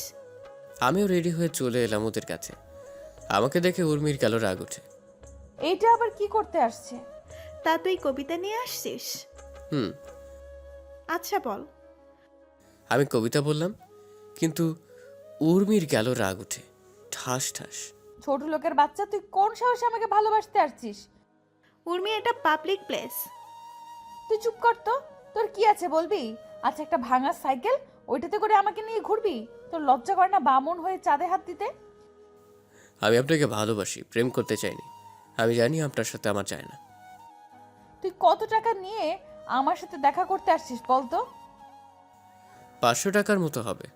আমিও রেডি হয়ে চলে এলাম ওদের কাছে। আমাকে দেখে উর্মির গেল রাগ ওঠে। এইটা আবার কি করতে আসছে? তা তুই কবিতা নিয়ে আসছিস? হুম। আচ্ছা বল। আমি কবিতা বললাম, কিন্তু উর্মির গেল রাগ উঠে ঠাস ঠাস। ছোট লোকের বাচ্চা, তুই কোন সাহসে আমাকে ভালোবাসতে আসছিস? উর্মি, এটা পাবলিক প্লেস। তুই চুপ কর তো, তোর কি আছে বলবি? আচ্ছা, একটা ভাঙা সাইকেল, ওইটাতে করে আমাকে নিয়ে ঘুরবি? তোর লজ্জা করে না বামন হয়ে চাঁদে হাত দিতে? আমি আপনাকে ভালোবাসি, প্রেম করতে চাইনি। আমি জানি আপনার সাথে আমার চায় না। তুই কত টাকা নিয়ে আমার সাথে দেখা করতে আসছিস বলতো? 500 টাকার মতো হবে।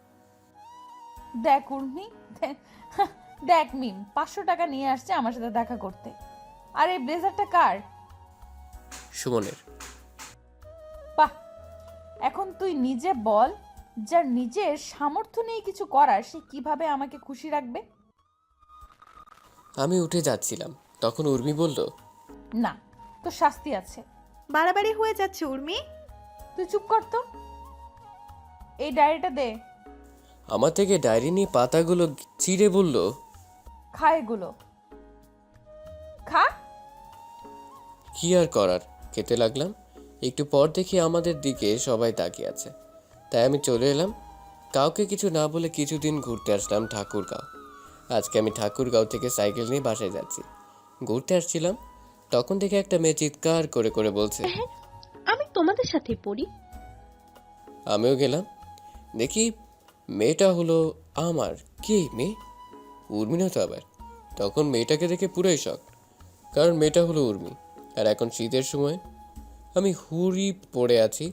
দেখ উর্মি, দেখ মিম, 500 টাকা নিয়ে আসছে আমার সাথে দেখা করতে। আর এই ব্লেজারটা কার? সুমনের। বাহ, এখন তুই নিজে বল, যার নিজের সামর্থ্য নেই কিছু করার, সে কিভাবে আমাকে খুশি রাখবে? আমি উঠে যাচ্ছিলাম, তখন উর্মি বলল, না, তোর শাস্তি আছে। বাড়াবাড়ি হয়ে যাচ্ছে উর্মি। তুই চুপ কর তো। এই ডায়েরিটা দে। আমার থেকে ডায়েরি নিয়ে পাতাগুলো চিড়ে বলল, খা এগুলো, খা। কি আর করার, খেতে লাগলাম। একটু পর দেখি আমাদের দিকে সবাই তাকিয়ে আছে, তাই আমি চলে এলাম। কাউকে কিছু না বলে কিছুদিন ঘুরতে আসলাম ঠাকুরগাঁও। আজকে আমি ঠাকুরগাঁও থেকে সাইকেল নিয়ে বাসায় যাচ্ছি। ঘুরতে আসছিলাম, তখন দেখে একটা মেয়ে চিৎকার করে করে বলছে, আমি তোমাদের সাথে পড়ি। আমিও গেলাম। দেখি মেয়েটা হলো আমার। কি মেয়ে? উর্মি না তো আবার। তখন মেয়েটাকে দেখে পুরোই শখ, কারণ মেয়েটা হলো উর্মি। আর এখন শীতের সময় আমি হুড়ি পড়ে আছি,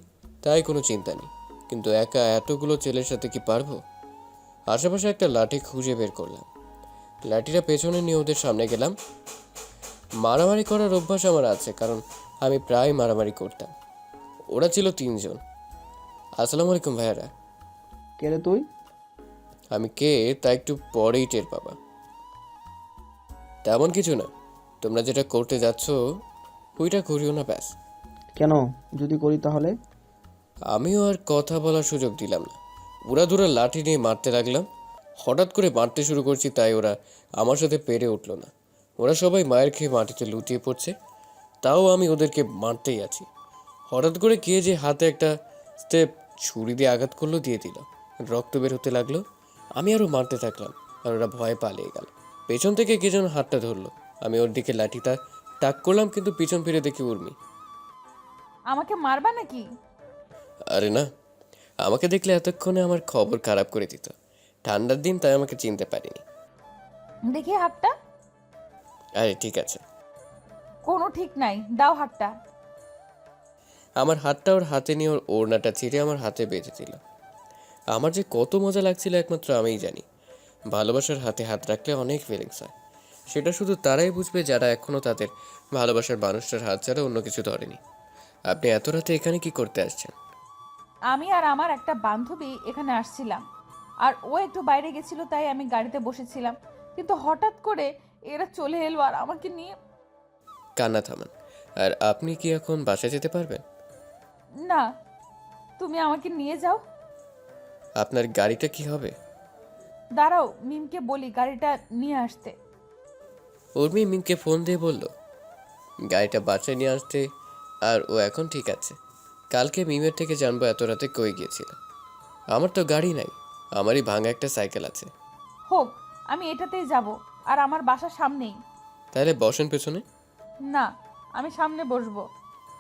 তাই কোনো চিন্তা নেই। কিন্তু একা এতগুলো ছেলের সাথে কি পারবো? আশেপাশে একটা লাঠি খুঁজে বের করলাম, লাঠিটা পেছনে নিয়ে ওদের সামনে গেলাম। মারামারি করার অভ্যাস আমার আছে, কারণ আমি প্রায় মারামারি করতাম। ওরা ছিল 3 জন। আসসালামু আলাইকুম ভাইয়ারা। কে রে তুই? আমি কে তা একটু পরেই টের পাবা। তেমন কিছু না, তোমরা যেটা করতে যাচ্ছ ওইটা করিও না ব্যাস। কেন? যদি করি তাহলে? আমিও আর কথা বলার সুযোগ দিলাম না। উড়াধুরা লাঠি নিয়ে মারতে লাগলাম। হঠাৎ করে মারতে শুরু করছি, তাই ওরা আমার সাথে পেরে উঠলো না। ওরা সবাই মায়ের খেয়ে মাটিতে লুটিয়ে পড়ছে, তাও আমি ওদেরকে মারতেই আছি। হঠাৎ করে কে যে হাতে একটা স্টেপ ছুরি দিয়ে আঘাত করলো, দিয়ে দিল। রক্ত বের হতে লাগলো। আমি আরও মারতে থাকলাম আর ওরা ভয়ে পালিয়ে গেল। পেছন থেকে কে যেন হাতটা ধরলো। আমি ওর দিকে লাঠিটা টাক করলাম, কিন্তু পিছন ফিরে দেখি উর্মি। আমাকে মারবা নাকি? আরে না, আমাকে দেখলে এতক্ষণে আমার খবর খারাপ করে দিত। ঠান্ডার দিন, তাই আমাকে চিনতে পারিনি। দেখি হাতটা। আরে ঠিক আছে। কোনো ঠিক নাই, দাও হাতটা। আমার হাতটা ওর হাতে নিয়ে ওর ওড়নাটা ছিঁড়ে আমার হাতে বেঁধে দিল। আমার যে কত মজা লাগছিল একমাত্র আমিই জানি। ভালোবাসার হাতে হাত রাখলে অনেক ফিলিংস হয়। সেটা শুধু তারাই বুঝবে যারা এখনও তাদের ভালোবাসার মানুষটার হাত ছাড়া অন্য কিছু ধরেনি। আপনি এত রাতে এখানে কি করতে আসছেন? আমি আর আমার একটা বান্ধবী এখানে আসছিলাম, আর ও একটু বাইরে গেছিল, তাই আমি গাড়িতে বসেছিলাম। কিন্তু হঠাৎ করে এরা চলে এলো আর আমাকে নিয়ে। কান্না থামান। আর আপনি কি এখন বাসায় যেতে পারবেন? না, তুমি আমাকে নিয়ে যাও। আপনার গাড়িটা কি হবে? দাঁড়াও, মিমকে বলি গাড়িটা নিয়ে আসতে। উর্মি মিমকে ফোন দিয়ে বলল গাড়িটা বাসায় নিয়ে আসতে। আর ও এখন ঠিক আছে। কালকে মিমের থেকে জানবো এত রাতে কই গিয়েছিল। আমার তো গাড়ি নাই, আমারই ভাঙা একটা সাইকেল আছে। হোক, আমি এটাতেই যাব, আর আমার বাসার সামনেই। তাহলে বসেন পেছনে। না, আমি সামনে বসবো।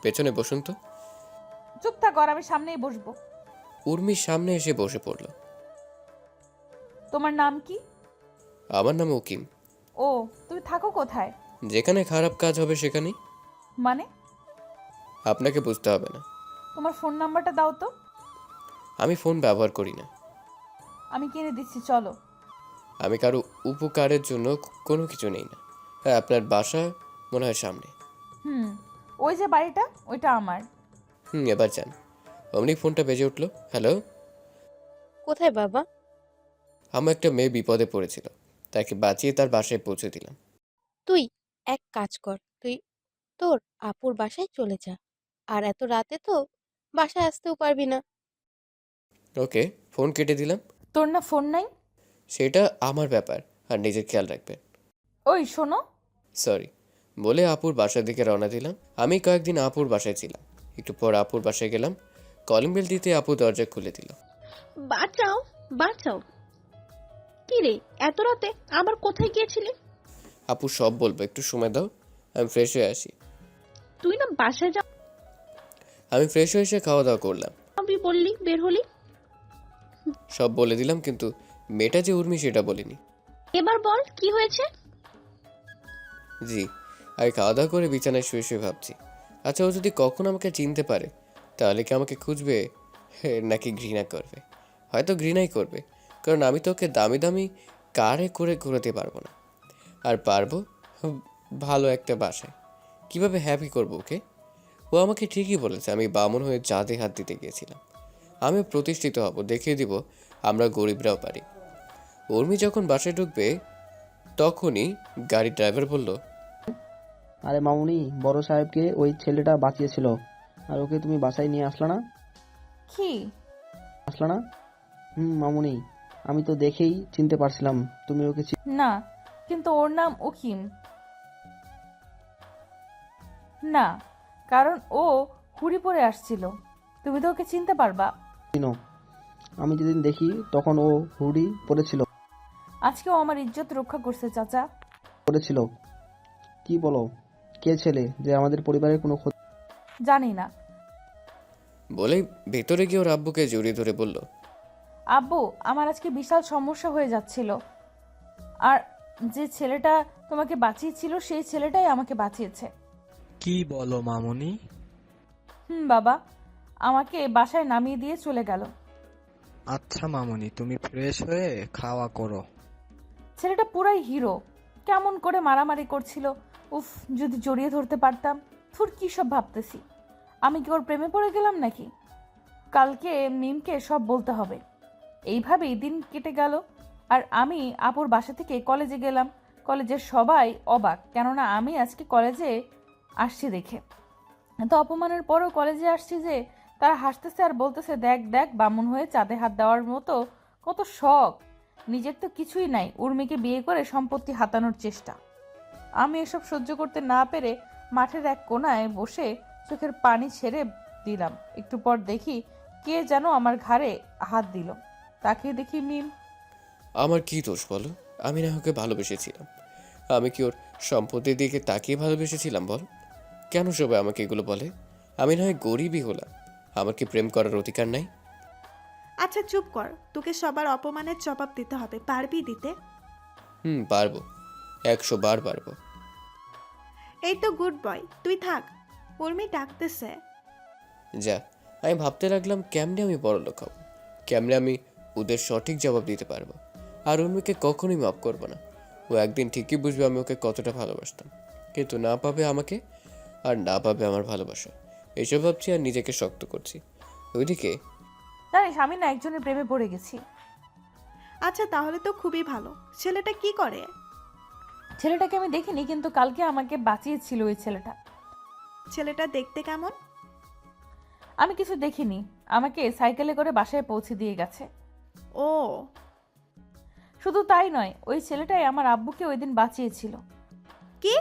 পেছনে বসুন তো। চুপ থাক, আর আমি সামনেই বসবো। উর্মির সামনে এসে বসে পড়ল। তোমার নাম কি? আমার নাম উকিম। ও, তুমি থাকো কোথায়? যেখানে খারাপ কাজ হবে সেখানেই। মানে? আপনাকে বুঝতে হবে না। তোমার ফোন নাম্বারটা দাও তো। আমি ফোন ব্যবহার করি না। আমি কিনে দিচ্ছি, চলো। আমি কারো উপকারের জন্য কোনো কিছু নেই না। হ্যাঁ, আপনার বাসা মনে হয় সামনে। ওই যে বাড়িটা, ওইটা আমার। এবার যান। অমনি ফোনটা বেজে উঠলো। হ্যালো। কোথায় বাবা? আমার একটা মেয়ে বিপদে পড়েছিল, তাকে বাঁচিয়ে তার বাসায় পৌঁছে দিলাম। তুই এক কাজ কর, তুই তোর আপুর বাসায় চলে যা। আর এত রাতে তো বাসায় আসতেও পারবি না। ওকে, ফোন কেটে দিলাম। তোর না ফোন নাই? সেটা আমার ব্যাপার, আর নিজের খেয়াল রাখবেন। ওই শোনো। সরি বলে আপুর বাসার দিকে রওনা দিলাম। আমি কয়েকদিন আপুর বাসায় ছিলাম। একটু পর আপুর বাসায় গেলাম। কলিং বেল দিতে আপু দরজা খুলে দিল। বাঁচাও, বাঁচাও। কি রে, এত রাতে আবার কোথায় গিয়েছিলি? আপু সব বলবো, একটু সময় দাও, আমি ফ্রেশ হয়ে আসি। তুই না বাসায় আমি ফ্রেশ হয়ে এসে খাওয়া দাওয়া করলাম। যাবি বললি, বের হলি। সব বলে দিলাম, কিন্তু মেয়েটা যে উর্মি সেটা বলিনি। এবার বল কি হয়েছে? জি, আমি খাওয়া দাওয়া করে বিছানায় শুয়ে শুয়ে ভাবছি, আচ্ছা ও যদি কখন আমাকে চিনতে পারে তাহলে কি আমাকে খুঁজবে নাকি ঘৃণা করবে? হয়তো ঘৃণাই করবে, কারণ আমি তো ওকে দামি দামি কারে করে ঘোরাতে পারবো না। আর পারবো ভালো একটা বাসায়। কিভাবে হ্যাপি করবো ওকে? ও আমাকে ঠিকই বলেছে আমি বামন হয়ে চাঁদে হাত দিতে গিয়েছিলাম। আমি প্রতিষ্ঠিত হব, দেখিয়ে দিব আমরা গরিবরাও পারি। উর্মি যখন বাসায় ঢুকবে তখনই গাড়ির ড্রাইভার বলল, আরে মামুনি, বড় সাহেবকে ওই ছেলেটা বাঁচিয়েছিল, আর ওকে তুমি বাসায় নিয়ে আসলা না? কি? আসলা না? মামুনি, আমি তো দেখেই চিনতে পারছিলাম তুমি ওকে না, কিন্তু ওর নাম উকিম না, কারণ ও হুড়ি পরে আসছিল। তুমি তো ওকে চিনতে পারবা। চিনো। আমি যেদিন দেখি তখন ও হুডি পরেছিল। আজকেও আমার ইজ্জত রক্ষা করছে চাচা। পরেছিল? কি বলো? কে ছেলে যে আমাদের পরিবারের কোনো ক্ষতি? জানি না। বলেই ভেতরে গিয়ে ওর আব্বুকে জড়িয়ে ধরে বলল, আব্বু, আমার আজকে বিশাল সমস্যা হয়ে যাচ্ছিল, আর যে ছেলেটা তোমাকে বাঁচিয়েছিল সেই ছেলেটাই আমাকে বাঁচিয়েছে। কি বলো মামুনি? বাবা, আমাকে বাসায় নামিয়ে দিয়ে চলে গেল। আচ্ছা মামুনি, তুমি ফ্রেশ হয়ে খাওয়া করো। ছেলেটা পুরাই হিরো, কেমন করে মারামারি করছিল। উফ, যদি জড়িয়ে ধরতে পারতাম। থুর, কি সব ভাবতেছি। আমি কি ওর প্রেমে পড়ে গেলাম নাকি? কালকে মিমকে সব বলতে হবে। এইভাবেই দিন কেটে গেল, আর আমি আপুর বাসা থেকে কলেজে গেলাম। কলেজের সবাই অবাক, কেননা আমি আজকে কলেজে আসছি দেখে। এত অপমানের পরও কলেজে আসছি যে তারা হাসতেছে আর বলতেছে, দেখ দেখ, বামুন হয়ে চাঁদে হাত দেওয়ার মতো কত শখ। নিজের তো কিছুই নাই, উর্মিকে বিয়ে করে সম্পত্তি হাতানোর চেষ্টা। আমি এসব সহ্য করতে না পেরে মাঠের এক কোনায় বসে চোখের পানি ছেড়ে দিলাম। একটু পর দেখি কে যেন আমার ঘাড়ে হাত দিল। তাকে দেখি মিম। আমার কি দোষ বলো? আমি না ওকে ভালোবেসেছিলাম। আমি কি ওর সম্পত্তির দিকে তাকিয়ে ভালোবেসেছিলাম বল? কেন সবাই আমাকে এগুলো বলে? আমি না হয় গরিবই হলাম, আমার কি প্রেম করার অধিকার নাই? আচ্ছা চুপ কর, তোকে সবার অপমানের জবাব দিতে হবে, পারবি দিতে? পারবো, 100 বার পারবো। এই তো গুড বয়, তুই থাক, উর্মি ডাকতেছে। যা। আমি ভাবতে লাগলাম কেমনে আমি বড়লোক হব, কেমনে আমি ওদের সঠিক জবাব দিতে পারবো। আর উর্মিকে কখনোই মাফ করবো না। ও একদিন ঠিকই বুঝবে আমি ওকে কতটা ভালোবাসতাম, কিন্তু না পাবে আমাকে, আর না পাবে আমার ভালোবাসা। এইসব ভাবছি আর নিজেকে শক্ত করছি। ওইদিকে জানিস আমি না একজনের প্রেমে পড়ে গেছি। আচ্ছা তাহলে তো খুবই ভালো। ছেলেটা কি করে? ছেলেটাকে আমি দেখিনি, কিন্তু কালকে আমাকে বাঁচিয়েছিল ওই ছেলেটা। ছেলেটা দেখতে কেমন? আমি কিছু দেখিনি, আমাকে সাইকেলে করে বাসায় পৌঁছে দিয়ে গেছে। ও শুধু তাই নয়, ওই ছেলেটাই আমার আব্বুকে ওই দিন বাঁচিয়েছিল। কি?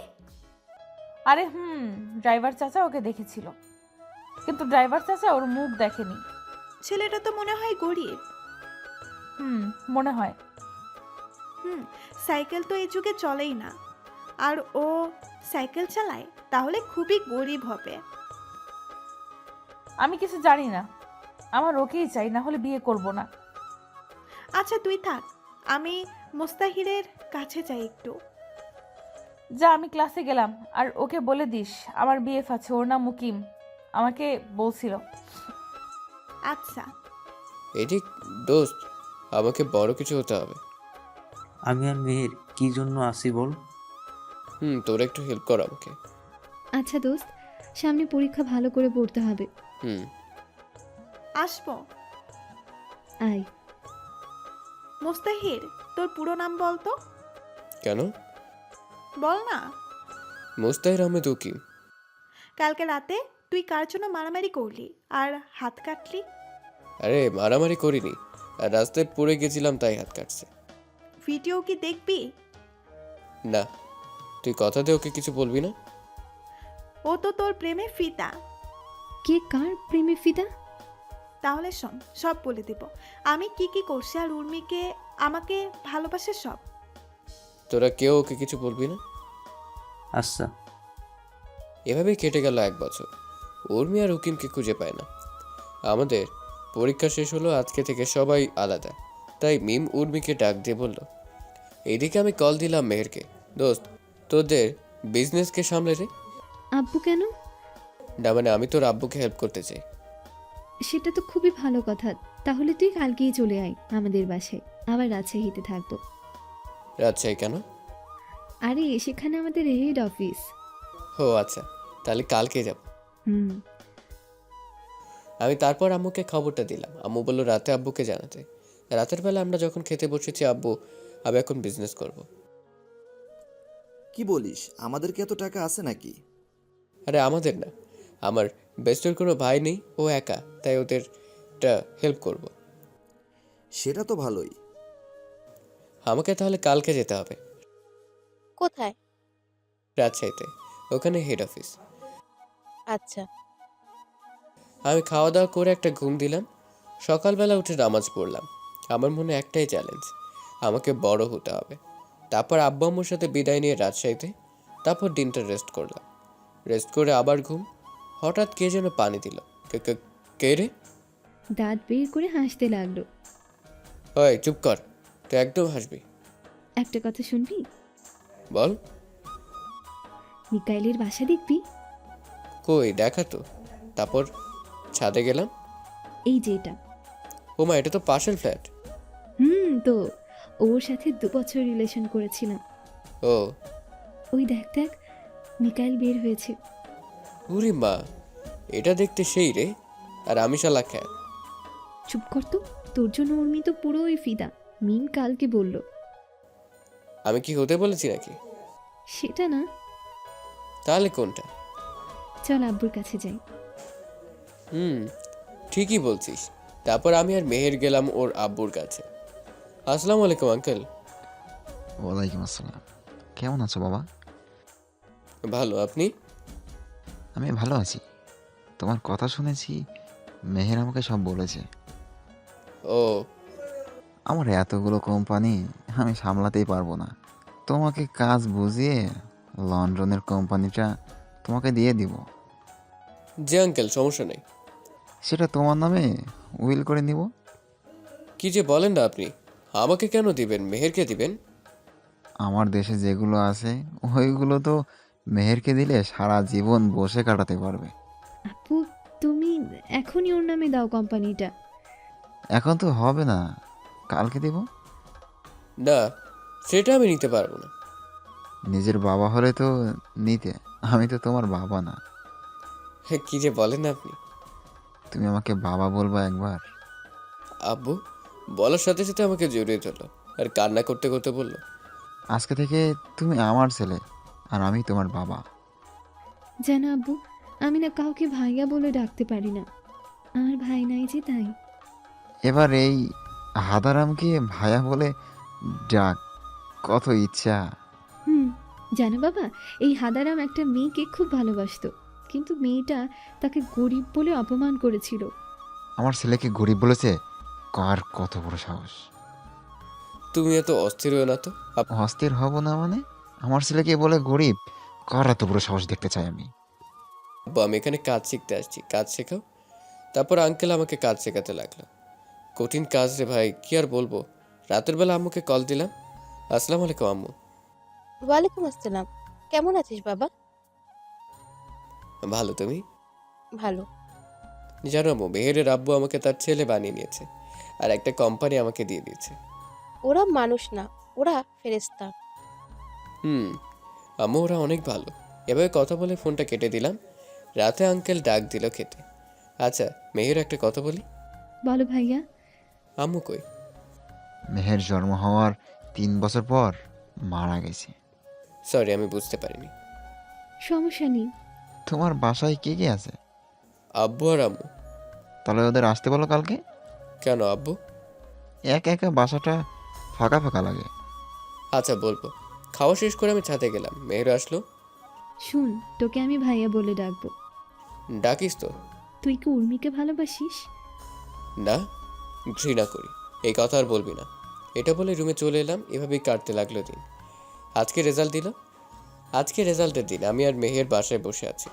আরে ড্রাইভার চাচা ওকে দেখেছিল, কিন্তু ড্রাইভার চাচা ওর মুখ দেখেনি। ছেলেটা তো মনে হয় গরিব। মনে হয়। সাইকেল তো এই যুগে চলেই না, আর ও সাইকেল চালায়, তাহলে খুবই গরিব হবে। আমি কিছু জানি না, আমার ওকেই চাই, না হলে বিয়ে করব না। আচ্ছা তুই থাক, আমি মুস্তাহিরের কাছে যাই একটু। যা, আমি ক্লাসে গেলাম। আর ওকে বলে দিস আমার বিএফ আছে, ওর নাম মুকিম, আমাকে বলছিল। আচ্ছা। এদিক দোস্ত, আমাকে বড় কিছু হতে হবে। আমি আর মেহের কি জন্য আসি বল? তোর একটু হেল্প কর আমাকে। আচ্ছা দোস্ত, সামনে পরীক্ষা, ভালো করে পড়তে হবে। আসবো। আয়। মুস্তাহির, তোর পুরো নাম বল তো। কেন? বল না। মুস্তাহির আহমেদ উকিম। কালকে রাতে তুই কার জন্য মারামারি করলি আর হাত কাটলি? আরে মারামারি করিনি, আর রাস্তায় পড়ে গেছিলাম তাই হাত কাটছে। ভিডিও কি দেখবি? না, তুই কথা দে ওকে কিছু বলবি না। ও তো তোর প্রেমে ফিদা। কে কার প্রেমে ফিদা? তাহলে শোন, সব বলে দিব আমি কি কি করছি, আর উর্মিকে আমাকে ভালোবাসে সব। তোরা কেউ ওকে কিছু বলবি না। আচ্ছা। এভাবেই কেটে গেল 1 বছর। উর্মি আর উকিমকে খুঁজে পায় না। আমাদের পরীক্ষা শেষ হলো, আজকে থেকে সবাই আলাদা। তাই মিম উর্মিকে ডাক দিয়ে বলল, এইদিকে আমি কল দিলাম মেহেরকে, দোস্ত তোদের বিজনেসকে সামলে রে। আব্বু কেন? না মানে আমি তোর আব্বুকে হেল্প করতে চাই। সেটা তো খুবই ভালো কথা। তাহলে তুই কালকেই চলে আয় আমাদের বাসায়, আবার রাজশাহীতে থাকবো। রাজশাহী কেন? আরে সেখানে আমাদের হেড অফিস। ও আচ্ছা, তাহলে কালকে যাব। হুম। আমি তারপর আম্মুকে খবরটা দিলাম। আম্মু বলল রাতে আব্বুকে জানাতে। রাতের বেলা আমরা যখন খেতে বসেছি, আব্বু আমি এখন বিজনেস করব। কি বলিস, আমাদের কি এত টাকা আছে নাকি? আরে আমাদের না, আমার বেস্টের কোনো ভাই নেই, ও একা, তাই ওদেরটা হেল্প করব। সেটা তো ভালোই। আমাকে তাহলে কালকে যেতে হবে। কোথায়? রাজশাহীতে, ওখানে হেড অফিস। আচ্ছা। আমি খাওয়া দাওয়া করে একটা ঘুম দিলাম। সকালবেলা উঠে নামাজ পড়লাম। আমার মনে একটাই চ্যালেঞ্জ, আমাকে বড় হতে হবে। তারপর আব্বু আম্মুর সাথে বিদায় নিয়ে রাজশাহীতে। তারপর দিনটা রেস্ট করলাম। রেস্ট করে আবার ঘুম। হঠাৎ কে যেন পানি দিল। কে রে? দাঁত বের করে হাসতে লাগলো। ওই চুপ কর, তুই একদম হাসবি। একটা কথা শুনবি? বল। মিকাইলের বাসা দেখবি? কই দেখা তো। তারপর ছাদে গেলাম। এই যে এটা। ওমা, এটা তো পাশের ফ্ল্যাট। তো ওর সাথে 2 বছর রিলেশন করেছিলাম। ও ওই দেখ দেখ, মিকাইল বের হয়েছে। উরি মা, এটা দেখতে সেই রে, আর আমি শালা খ্যাত। চুপ কর তো, তোর জন্য উর্মি তো পুরোই ফিদা। মিম কালকে বলল। আমি কি হতে বলেছি নাকি? সেটা না। তাহলে কোনটা? চল আব্বুর কাছে যাই। ঠিকই বলছিস। তারপর আমি আর মেহের গেলাম ওর আব্বুর কাছে। আসসালামু আলাইকুম আঙ্কেল। ওয়ালাইকুম আসসালাম। কেমন আছো বাবা? ভালো, আপনি? আমি ভালো আছি। তোমার কথা শুনেছি, মেহের আমাকে সব বলেছে। ও আমার এতগুলো কোম্পানি আমি সামলাতেই পারবো না। তোমাকে কাজ বুঝিয়ে লন্ডনের কোম্পানিটা তোমাকে দিয়ে দিব। জি আঙ্কেল, সমস্যা নেই। সেটা তোমার নামে উইল করে নিব। কি যে বলেন না আপনি, আমাকে কেন দিবেন, মেহেরকে দিবেন? আমার দেশে যেগুলো আছে ওইগুলো তো মেহেরকে দিলে সারা জীবন বসে কাটাতে পারবে। আপু, তুমি এখনই ওর নামে দাও কোম্পানিটা। এখন তো হবে না, কালকে দিব। না, সেটা আমি নিতে পারবো না। নিজের বাবা হলে তো নিতে, আমি তো তোমার বাবা না। কি যে বলেন না আপনি। তুমি আমাকে বাবা বলবা একবার? আব্বু বলার সাথে সাথে আমাকে জড়িয়ে ধরলো আর কান্না করতে করতে বলল, আজকে থেকে তুমি আমার ছেলে আর আমি তোমার বাবা। জানো আব্বু, আমি না কাউকে ভাইয়া বলে ডাকতে পারি না, আমার ভাই নাই যে তাই। এবার এই হাদারামকে ভাইয়া বলে ডাক, কত ইচ্ছা। জানো বাবা, এই হাদারাম একটা মেয়েকে খুব ভালোবাসতো, কিন্তু মেয়েটা তাকে গরিব বলে অপমান করেছিল। আমার ছেলেকে গরিব বলেছে? কার কত বড় সাহস! তুমি এত অস্থির হও না তো। অস্থির হব না মানে? আমার ছেলেকে বলে গরিব? কার এত বড় সাহস দেখতে চাই আমি। আব্বু, আমি এখানে কাজ শিখতে আসছি, কাজ শেখাও। তারপর আঙ্কেল আমাকে কাজ শেখাতে লাগলো। কঠিন কাজ রে ভাই, কি আর বলবো। রাতের বেলা আম্মুকে কল দিলাম। আসসালামু আলাইকুম আম্মু। ওয়ালাইকুম আসসালাম। কেমন আছিস বাবা? ভালো, তুমি? ভালো। জানো আম্মু, মেহেরের আব্বু আমাকে তার ছেলে বানিয়ে নিয়েছে আর একটা কোম্পানি আমাকে দিয়ে দিয়েছে। ওরা মানুষ না, ওরা ফেরেশতা। আম্মু, ওরা অনেক ভালো। এভাবে কথা বলে ফোনটা কেটে দিলাম। রাতে আঙ্কেল ডাক দিল খেতে। আচ্ছা মেহের, একটা কথা বলি। বলো ভাইয়া। আম্মু কই? মেহের জন্ম হওয়ার 3 বছর পর মারা গেছে। সরি, আমি বুঝতে পারিনি। সমস্যা নেই। তোমার বাসায় কে কে আছে? আব্বু আর আম্মু। তাহলে ওদের আসতে বলো কালকে। কেন আব্বু? একা একা বাসাটা ফাঁকা ফাঁকা লাগে। আচ্ছা বলবো। খাওয়া শেষ করে আমি ছাদে গেলাম, মেহের আসলো। শুন, তোকে আমি ভাইয়া বলে ডাকবো। ডাকিস তো? তুই কি উর্মিকে ভালোবাসিস? না, ঘৃণা করি। এই কথা আর বলবি না। এটা বলে রুমে চলে এলাম। এভাবেই কাটতে লাগলো দিন। আজকে রেজাল্ট দিল। আজকে রেজাল্টের দিন আমি আর মেহের বাসায় বসে আছি।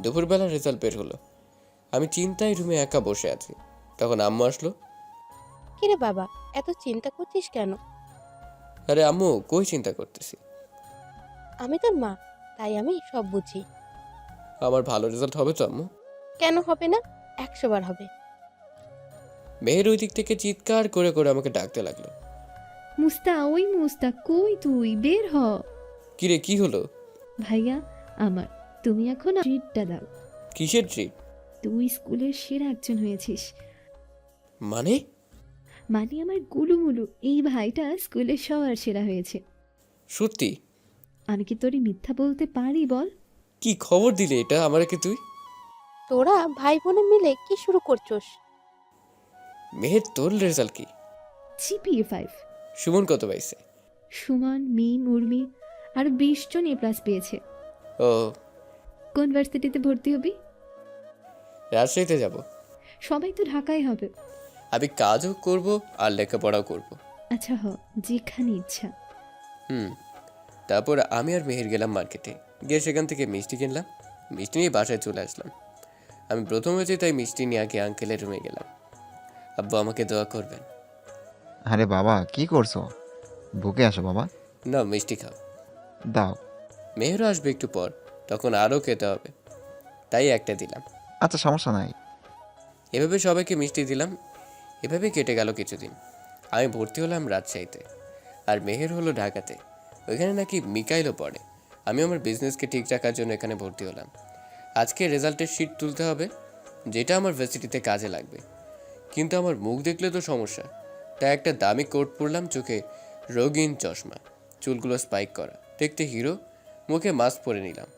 দুপুরবেলা রেজাল্ট বের হলো। আমি চিন্তায় রুমে একা বসে আছি। তখন আম্মু আসলো। কিরে বাবা, এত চিন্তা করছিস কেন? আরে আম্মু, কই চিন্তা করতেছি? আমি তোর মা, তাই আমি সব বুঝি। আমার ভালো রেজাল্ট হবে তো আম্মু? কেন হবে না? 100 বার হবে। মেহের ওই দিক থেকে চিৎকার করে করে আমাকে ডাকতে লাগলো। মুস্তা, ওই মুস্তা, কই তুই? বের হ। কিরে, কি হলো? ভাইয়া আমার, তুমি এখন ট্রিটটা দাও। কিসের ট্রিট? তুই স্কুলের সেরা একজন হয়েছিস। মানে? মানে আমার গুলুমুলু এই ভাইটা স্কুলের সবার সেরা হয়েছে। সত্যি? আমি কি তোরে মিথ্যা বলতে পারি বল? কি খবর দিলে এটা আমাকে তুই? তোরা ভাই বোনে মিলে কি শুরু করছস? মেহের, তোর রেজাল্ট কি? জিপিএ 5। সুমন কত পাইছে? সুমন, মিম, উর্মি আর 20 জন এ+ পেয়েছে। ও, কোন ভার্সিটিতে ভর্তি হবি? রাজশাহীতে যাব। সবাই তো ঢাকায় হবে। আমি কাজও করব আর লেখাপড়াও করব। আচ্ছা হ, যেখানে ইচ্ছা। তারপর আমি আর মেহের গেলাম মার্কেটে। গিয়ে সেখান থেকে মিষ্টি কিনলাম। মিষ্টি নিয়ে বাসায় চলে আসলাম। আমি প্রথম হয়েছি, তাই মিষ্টি নিয়ে আগে আঙ্কেলের রুমে গেলাম। আব্বু আমাকে দোয়া করবেন। আরে বাবা, কি করছো? বুকে আসো বাবা। না, মিষ্টি খাও। দাও। মেহেরও আসবে একটু পর, তখন আরও খেতে হবে, তাই একটা দিলাম। আচ্ছা, সমস্যা নাই। এভাবে সবাইকে মিষ্টি দিলাম। এভাবে কেটে গেল কিছুদিন। আমি ভর্তি হলাম রাজশাহীতে, আর মেহের হলো ঢাকাতে। ওইখানে নাকি মিকাইলও পড়ে। আমি আমার বিজনেসকে ঠিক রাখার জন্য এখানে ভর্তি হলাম। আজকে রেজাল্টের শিট তুলতে হবে, যেটা আমার ভার্সিটিতে কাজে লাগবে। কিন্তু আমার মুখ দেখলে তো সমস্যা, তাই একটা দামি কোট পরলাম, চোখে রঙিন চশমা, চুলগুলো স্পাইক করা, দেখতে হিরো, মুখে মাস্ক পরে নিলাম,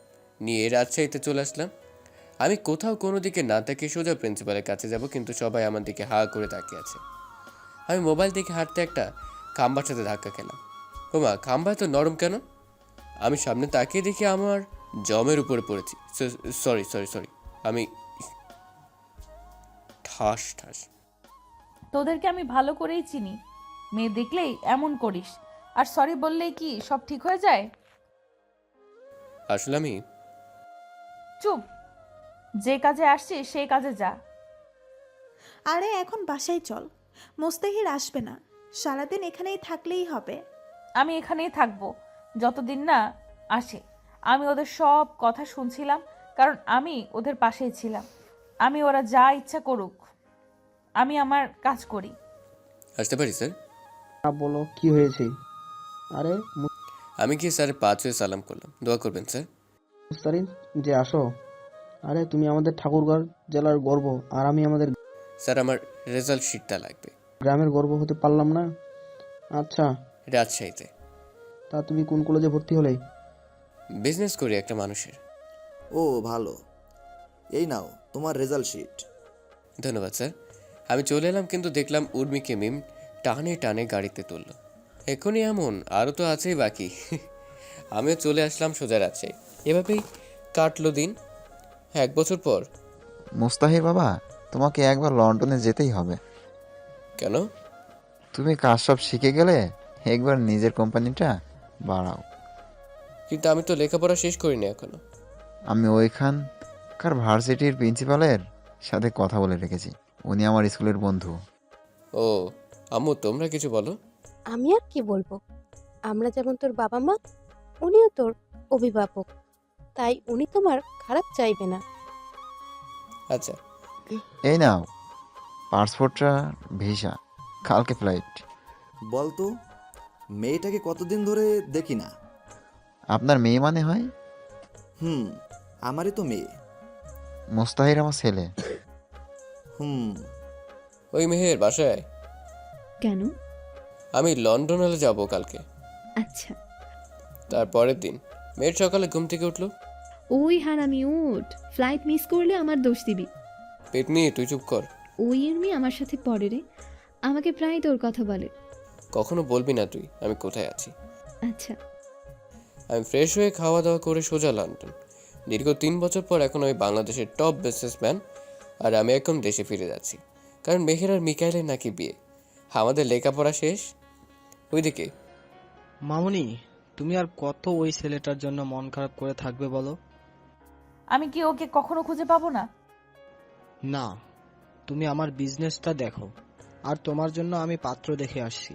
নিয়ে রাজশাহীতে চলে আসলাম। আমি কোথাও কোনো দিকে না তাকিয়ে সোজা প্রিন্সিপালের কাছে যাব, কিন্তু সবাই আমার দিকে হা করে তাকিয়ে আছে। আমি মোবাইল দেখে হাঁটতে একটা খাম্বার সাথে ধাক্কা খেলাম। ওমা, খাম্বা তো নরম কেন? আমি সামনে তাকিয়ে দেখি আমার জমের উপরে পড়েছি। সরি সরি সরি, আমি ঠাস ঠাস। তোদেরকে আমি ভালো করেই চিনি, মেয়ে দেখলেই এমন করিস, আর সরি বললেই কি সব ঠিক হয়ে যায়? আসলে আমি চুপ, যে কাজে আসছিস সেই কাজে যা। আরে এখন বাসায় চল, মুস্তাহির আসবে না, সারাদিন এখানেই থাকলেই হবে। আমি এখানেই থাকবো যতদিন না আসে। আমি ওদের সব কথা শুনছিলাম, কারণ আমি ওদের পাশেই ছিলাম। আমি ওরা যা ইচ্ছা করুক, আমি আমার কাজ করি। আসতে পারি স্যার? বলো কি হয়েছে? আরে আমি গিয়ে স্যারের পা ছুঁয়ে সালাম করলাম। দোয়া করবেন স্যার। মুস্তারিন যে আসো। আরে তুমি আমাদের ঠাকুরগাঁও জেলার গর্ব, আর আমি আমাদের স্যার আমার রেজাল্ট শিটটা লাগবে। গ্রামের গর্ব হতে পারলাম না। আচ্ছা, রাজশাহীতে। তা তুমি কোন কলেজে ভর্তি হলে? বিজনেস করি একটা মানুষের। ও ভালো, এই নাও তোমার রেজাল্ট শিট। ধন্যবাদ স্যার। আমি চলে এলাম, কিন্তু দেখলাম উর্মিকে মিম টানে টানে গাড়িতে তুলল। এখনই এমন, আরও তো আছেই বাকি। আমিও চলে আসলাম সোজা রাজশাহী। এভাবেই কাটলো দিন। 1 বছর পর। মুস্তাহির বাবা, তোমাকে একবার লন্ডনে যেতেই হবে। কেন? তুমি কাজ সব শিখে গেলে একবার নিজের কোম্পানিটা বাড়াও। কিন্তু আমি তো লেখাপড়া শেষ করিনি এখনো। আমি ওইখানকার ভার্সিটির প্রিন্সিপালের সাথে কথা বলে রেখেছি, উনি আমার স্কুলের বন্ধু। ও আম্মু, তোমরা কিছু বলো। আমি আর কি বলবো, আমরা যেমন তোর বাবা মা, উনিও তোর অভিভাবক, তাই উনি তোমার খারাপ চাইবে না। আচ্ছা, এই নাও পাসপোর্টটা, ভিসা, কালকে ফ্লাইট। বলতো মেয়েটাকে কতদিন ধরে দেখি না। আপনার মেয়ে মানে হয়? আমারই তো মেয়ে। মুস্তাহির আমার ছেলে। ওই মেহের বাসায়। কেন? আমি লন্ডনে যাব কালকে। আচ্ছা। তারপরের দিন মেয়ের সকালে ঘুম থেকে উঠলো। ওই হারামি উঠ, ফ্লাইট মিস করলে আমার দোষ দিবি। পেটনি, তুই চুপ কর। ওই এমনি আমার সাথে পড়ে রে, আমাকে প্রায় তোর কথা বলে। কখনো বলবি না তুই আমি কোথায় আছি। আচ্ছা। আমি ফ্রেশ হয়ে খাওয়া দাওয়া করে সোজা লন্ডন। দীর্ঘ 3 বছর পর এখন আমি বাংলাদেশের টপ বিজনেসম্যান, আর আমি এখন দেশে ফিরে যাচ্ছি, কারণ মেহের আর মিকাইলের নাকি বিয়ে। আমাদের লেখাপড়া শেষ। ওইদিকে মামুনি, তুমি আর কত ওই ছেলেটার জন্য মন খারাপ করে থাকবে বলো? আমি কি ওকে কখনো খুঁজে পাবো না? না, তুমি আমার বিজনেসটা দেখো, আর তোমার জন্য আমি পাত্র দেখে আসছি।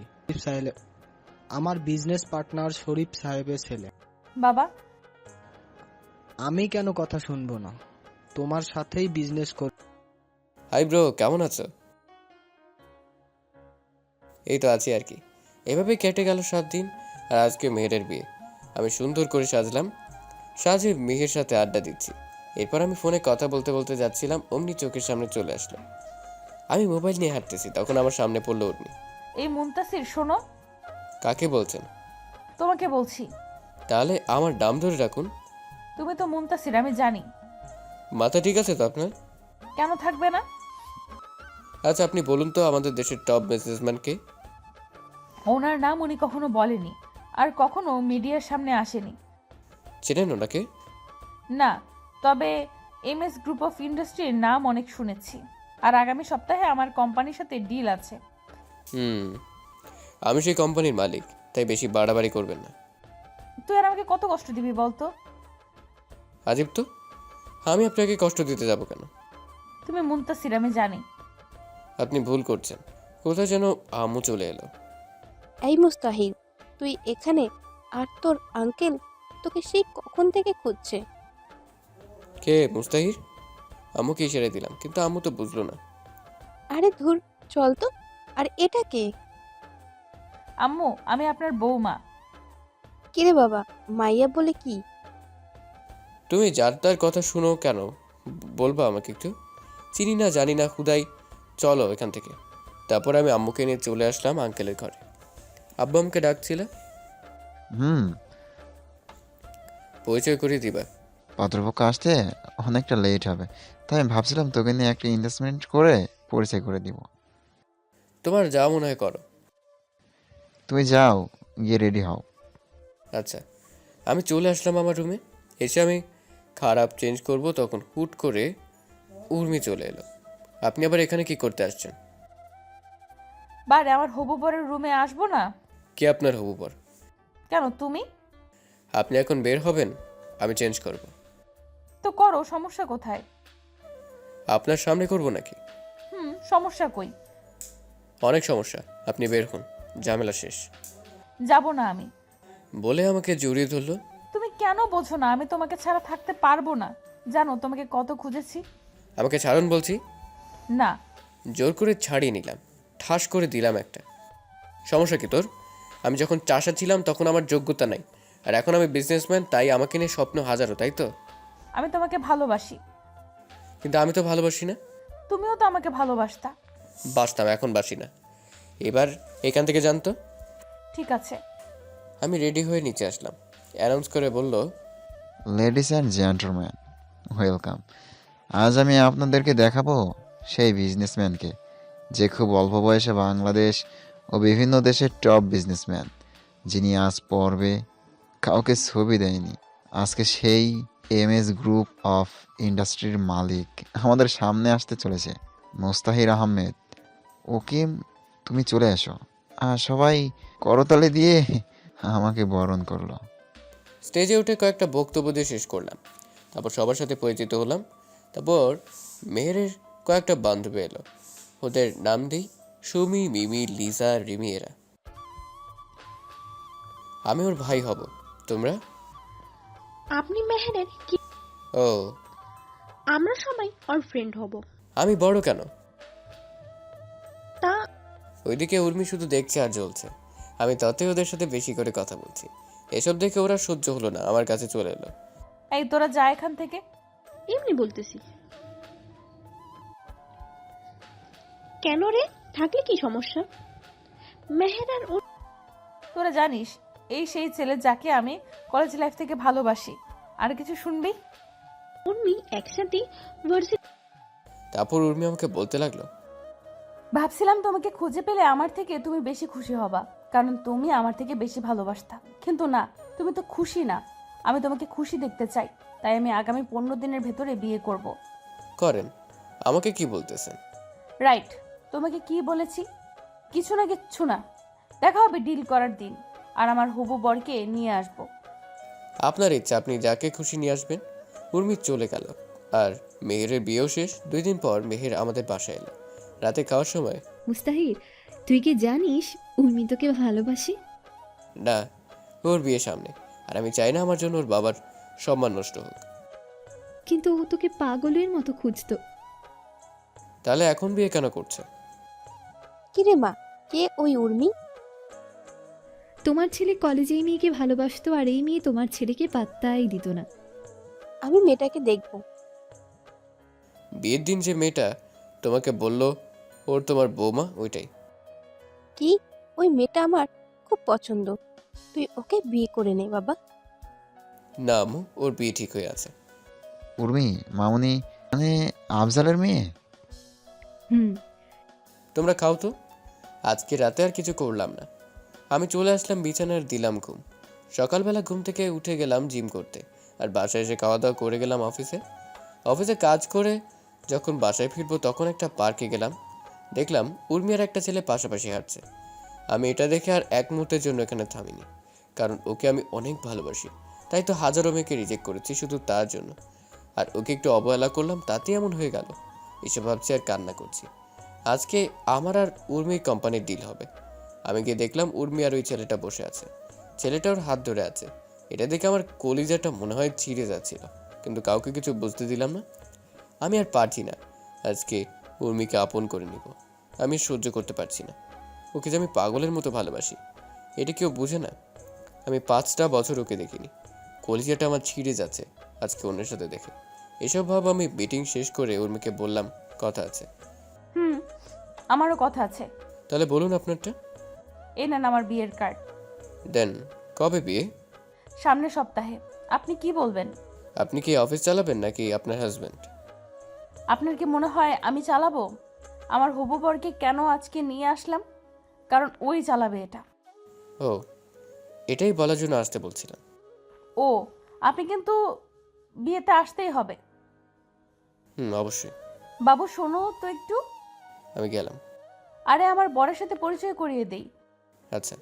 আমার বিজনেস পার্টনার শরীফ সাহেবের ছেলে। বাবা, আমি কেন কথা শুনবো না? তোমার সাথেই বিজনেস কর। হাই ব্রো, কেমন আছো? এই তো আছি আর কি। এভাবে কেটে গেল 7 দিন, আর আজকে মেহেরের বিয়ে। আমি সুন্দর করে সাজলাম, সাজে মেহের সাথে আড্ডা দিচ্ছি। এরপর আমি ফোনে কথা বলতে বলতে যাচ্ছিলাম, অমনি চোখের সামনে চলে আসলো। আমি মোবাইল নিয়ে হাঁটতেছি, তখন আমার সামনে পড়লো উর্মি। এই মুনতাসির শোনো। কাকে বলছেন? তোমাকে বলছি। তাহলে আমার নাম ধরে রাখুন। তুমি তো মুনতাসির, আমি জানি। মাথা ঠিক আছে তো আপনার? কেন থাকবে না? আচ্ছা, আপনি বলুন তো আমাদের দেশের টপ বিজনেসম্যান কে? ওনার নাম উনি কখনো বলেনি, আর কখনো মিডিয়ার সামনে আসেনি। চেনেন ওনাকে? না, তবে এমএস গ্রুপ অফ ইন্ডাস্ট্রির নাম অনেক শুনেছি, আর আগামী সপ্তাহে আমার কোম্পানির সাথে ডিল আছে। আমি সেই কোম্পানির মালিক, তাই বেশি বাড়াবাড়ি করবেন না। তুই আর আমাকে কত কষ্ট দিবি বলতো? আজীব তো, আমি আপনাকে কষ্ট দিতে যাব কেন? তুমি মুনতাসির, আমি জানি। আপনি ভুল করছেন, কোথায় যেন আম্মু চলে এলো। এই মুস্তাহির, তুই এখানে, আর তোর আঙ্কেল তোকে সেই কখন থেকে খুঁজছে। কে মুস্তাহির? আম্মুকে ইশারা দিলাম, কিন্তু আম্মু তো বুঝলো না। আরে ধুর, চল তো। আর এটা কে? আম্মু, আমি আপনার বৌমা। কিরে বাবা, মাইয়া বলে কি? তুমি যার তার কথা শুনো কেন? বলবা আমাকে একটু? চিনি না জানি না, হুদাই চলো এখান থেকে। তারপর আমি আম্মুকে নিয়ে চলে আসলাম আঙ্কেলের ঘরে। আব্বু আমাকে ডাকছিল। পরিচয় করিয়ে দিবা? পাত্রপক্ষ আসতে অনেকটা লেট হবে, তাই আমি ভাবছিলাম তোকে নিয়ে একটা ইনভেস্টমেন্ট করে পরিচয় করে দিব। তোমার যা মনে হয় করো। তুমি যাও, গিয়ে রেডি হও। আচ্ছা। আমি চলে আসলাম আমার রুমে। এসে আমি খারাপ চেঞ্জ করব, তখন হুট করে উর্মি চলে এলো। আপনি আবার এখানে কি করতে আসছেন? বারে আমার হবু বরের রুমে আসবো না? কে আপনার হবু বর? কেন তুমি? আপনি এখন বের হবেন, আমি চেঞ্জ করব। তো করো, সমস্যা কোথায়? আপনার সামনে করব নাকি? সমস্যা কই? অনেক সমস্যা, আপনি বের হন, ঝামেলা শেষ। যাব না আমি। বলে আমাকে জড়িয়ে ধরলো। তুমি কেন বোঝো না আমি তোমাকে ছাড়া থাকতে পারবো না? জানো তোমাকে কত খুঁজেছি। আমাকে ছাড়ুন বলছি। না। জোর করে ছাড়িয়ে নিলাম, ঠাস করে দিলাম একটা। সমস্যা কি তোর? আমি যখন চাষা ছিলাম তখন আমার যোগ্যতা নাই, আর এখন আমি বিজনেসম্যান, তাই আমাকে নিয়ে স্বপ্ন হাজারো, তাই তো? আমি তোমাকে ভালোবাসি। কিন্তু আমি তো ভালোবাসি না। তুমিও তো আমাকে ভালোবাসতা। বাসতাম, এখন বাসি না। এবার এখান থেকে জানতো। ঠিক আছে। আমি রেডি হয়ে নিচে আসলাম, অ্যানাউন্স করে বলল, লেডিস অ্যান্ড জেন্টলম্যান, ওয়েলকাম। আজ আমি আপনাদেরকে দেখাবো সেই বিজনেসম্যানকে, যে খুব অল্প বয়সে বাংলাদেশ ও বিভিন্ন দেশের টপ বিজনেসম্যান, যিনি আজ পর্বে কাউকে ছবি দেয়নি। আজকে সেই এমএস গ্রুপ অফ ইন্ডাস্ট্রির মালিক আমাদের সামনে আসতে চলেছে, মুস্তাহির আহমেদ। ওকে, তুমি চলে এসো। আর সবাই করতালি দিয়ে আমাকে বরণ করলো। স্টেজে উঠে কয়েকটা বক্তব্য দিয়ে শেষ করলাম, তারপর সবার সাথে পরিচিত হলাম। তারপর মেহেরের কয়েকটা বান্ধবী এলো, ওদের নাম দিই সুমি, মিমি, লিজা, রিমি। এরা আমি ওর ভাই হব। তোমরা? আপনি মেহেরের কি? ও, আমরা সবাই ওর ফ্রেন্ড হব। আমি বড় কেন? তা ওইদিকে উর্মি শুধু দেখছে আর জ্বলছে, আমি তাতেই ওদের সাথে বেশি করে কথা বলছি। এসব দেখে ওরা সহ্য হলো না, আমার কাছে চলে এলো। এই তোরা যা এখান থেকে। এমনি বলতেছি। কেন রে, থাকলে কি সমস্যা? মেহের আর ওর। তোরা জানিস এই সেই ছেলে যাকে আমি কলেজ লাইফ থেকে ভালোবাসি। আর কিছু শুনবি? উর্মি একসাথে ভার্সিটি। তারপর উর্মি আমাকে বলতে লাগলো, ভাবছিলাম তোমাকে খুঁজে পেলে আমার থেকে তুমি বেশি খুশি হবা, কারণ তুমি আমার থেকে বেশি ভালোবাসতা। কিন্তু না, তুমি তো খুশি না। আমি তোমাকে খুশি দেখতে চাই, তাই আমি আগামী 15 দিনের ভেতরে বিয়ে করব। করেন। আমাকে কি বলতেছেন? রাইট। তোমাকে কি বলেছি? কিছু না কিচ্ছু না। দেখা হবে ডিল করার দিন, আর আমার হবু বরকে নিয়ে আসব। আপনার ইচ্ছা, আপনি যাকে খুশি নিয়ে আসবেন। উর্মি চলে গেল, আর মেহেরের বিয়েও শেষ। 2 দিন পর মেহের আমাদের বাসায় এলো। রাতে খাওয়ার সময়, মুস্তাহির, তুই কি জানিস উর্মি তোকে ভালোবাসে? না, ওর বিয়ে সামনে, আর আমি চাই না আমার জন্য ওর বাবার সম্মান নষ্ট হোক। কিন্তু ও তোকে পাগলের মতো খুঁজতো। তাহলে এখন বিয়ে কেন করছে? কিরে মা, কে ওই উর্মি? তোমার ছেলে কলেজে এই মেয়েকে ভালোবাসতো, আর এই মেয়ে তোমার ছেলেকে পাত্তাই দিত না। আমি মেয়েটাকে দেখব। বিয়ের দিন যে মেয়েটা তোমাকে বলল ওর তোমার বৌমা, ওইটাই। কি? ওই মেয়েটা আমার খুব পছন্দ। তুই ওকে বিয়ে করে নে বাবা। না আম্মু, ওর বিয়ে ঠিক হয়ে আছে। উর্মি মামুনি মানে আফজালের মেয়ে? হুম। তোমরা খাও তো, আজকে রাতে আর কিছু করলাম না। আমি চলে আসলাম বিছানার, দিলাম ঘুম। সকালবেলা ঘুম থেকে উঠে গেলাম জিম করতে, আর বাসায় এসে খাওয়া দাওয়া করে গেলাম অফিসে। অফিসে কাজ করে যখন বাসায় ফিরবো তখন একটা পার্কে গেলাম, দেখলাম উর্মি আর একটা ছেলে পাশাপাশি হাঁটছে। আমি এটা দেখে আর এক মুহূর্তের জন্য এখানে থামিনি, কারণ ওকে আমি অনেক ভালোবাসি। তাই তো হাজারো মেয়েকে রিজেক্ট করেছি শুধু তার জন্য, আর ওকে একটু অবহেলা করলাম, তাতেই এমন হয়ে গেল। এসব ভাবছি আর কান্না করছি। আজকে আমার আর উর্মির কোম্পানির ডিল হবে। আমি গিয়ে দেখলাম উর্মি আর ওই ছেলেটা বসে আছে, ছেলেটা ওর হাত ধরে আছে। এটা দেখে আমার কলিজাটা মনে হয় ছিঁড়ে যাচ্ছিল, কিন্তু কাউকে কিছু বুঝতে দিলাম না। আমি আর পারছি না, আজকে উর্মিকে আপন করে নিব। আমি সহ্য করতে পারছি না, ওকে যে আমি পাগলের মতো ভালোবাসি, এটা কেউ বুঝে না। আমি 5টা বছর ওকে দেখিনি, কলিজাটা আমার ছিঁড়ে যাচ্ছে আজকে অন্যের সাথে দেখে। এসব ভাব আমি মিটিং শেষ করে উর্মিকে বললাম, কথা আছে। আমারও কথা আছে। তাহলে বলুন আপনারটা। এই নেন আমার বিয়ের কার্ড। দেন। কবে বিয়ে? সামনের সপ্তাহে। আপনি কি বলবেন? আপনি কি অফিস চালাবেন নাকি আপনার হাজব্যান্ড? আপনার কি মনে হয় আমি চালাবো? আমার হবু বরকে কেন আজকে নিয়ে আসলাম? কারণ ওই চালাবে এটা। ও, এটাই বলার জন্য আসতে বলছিলাম। ও, আপনি কিন্তু বিয়েতে আসতেই হবে। অবশ্যই। বাবু শোনো তো একটু। আমি গেলাম। আরে আমার বরের সাথে পরিচয় করিয়ে দেই। আচ্ছা।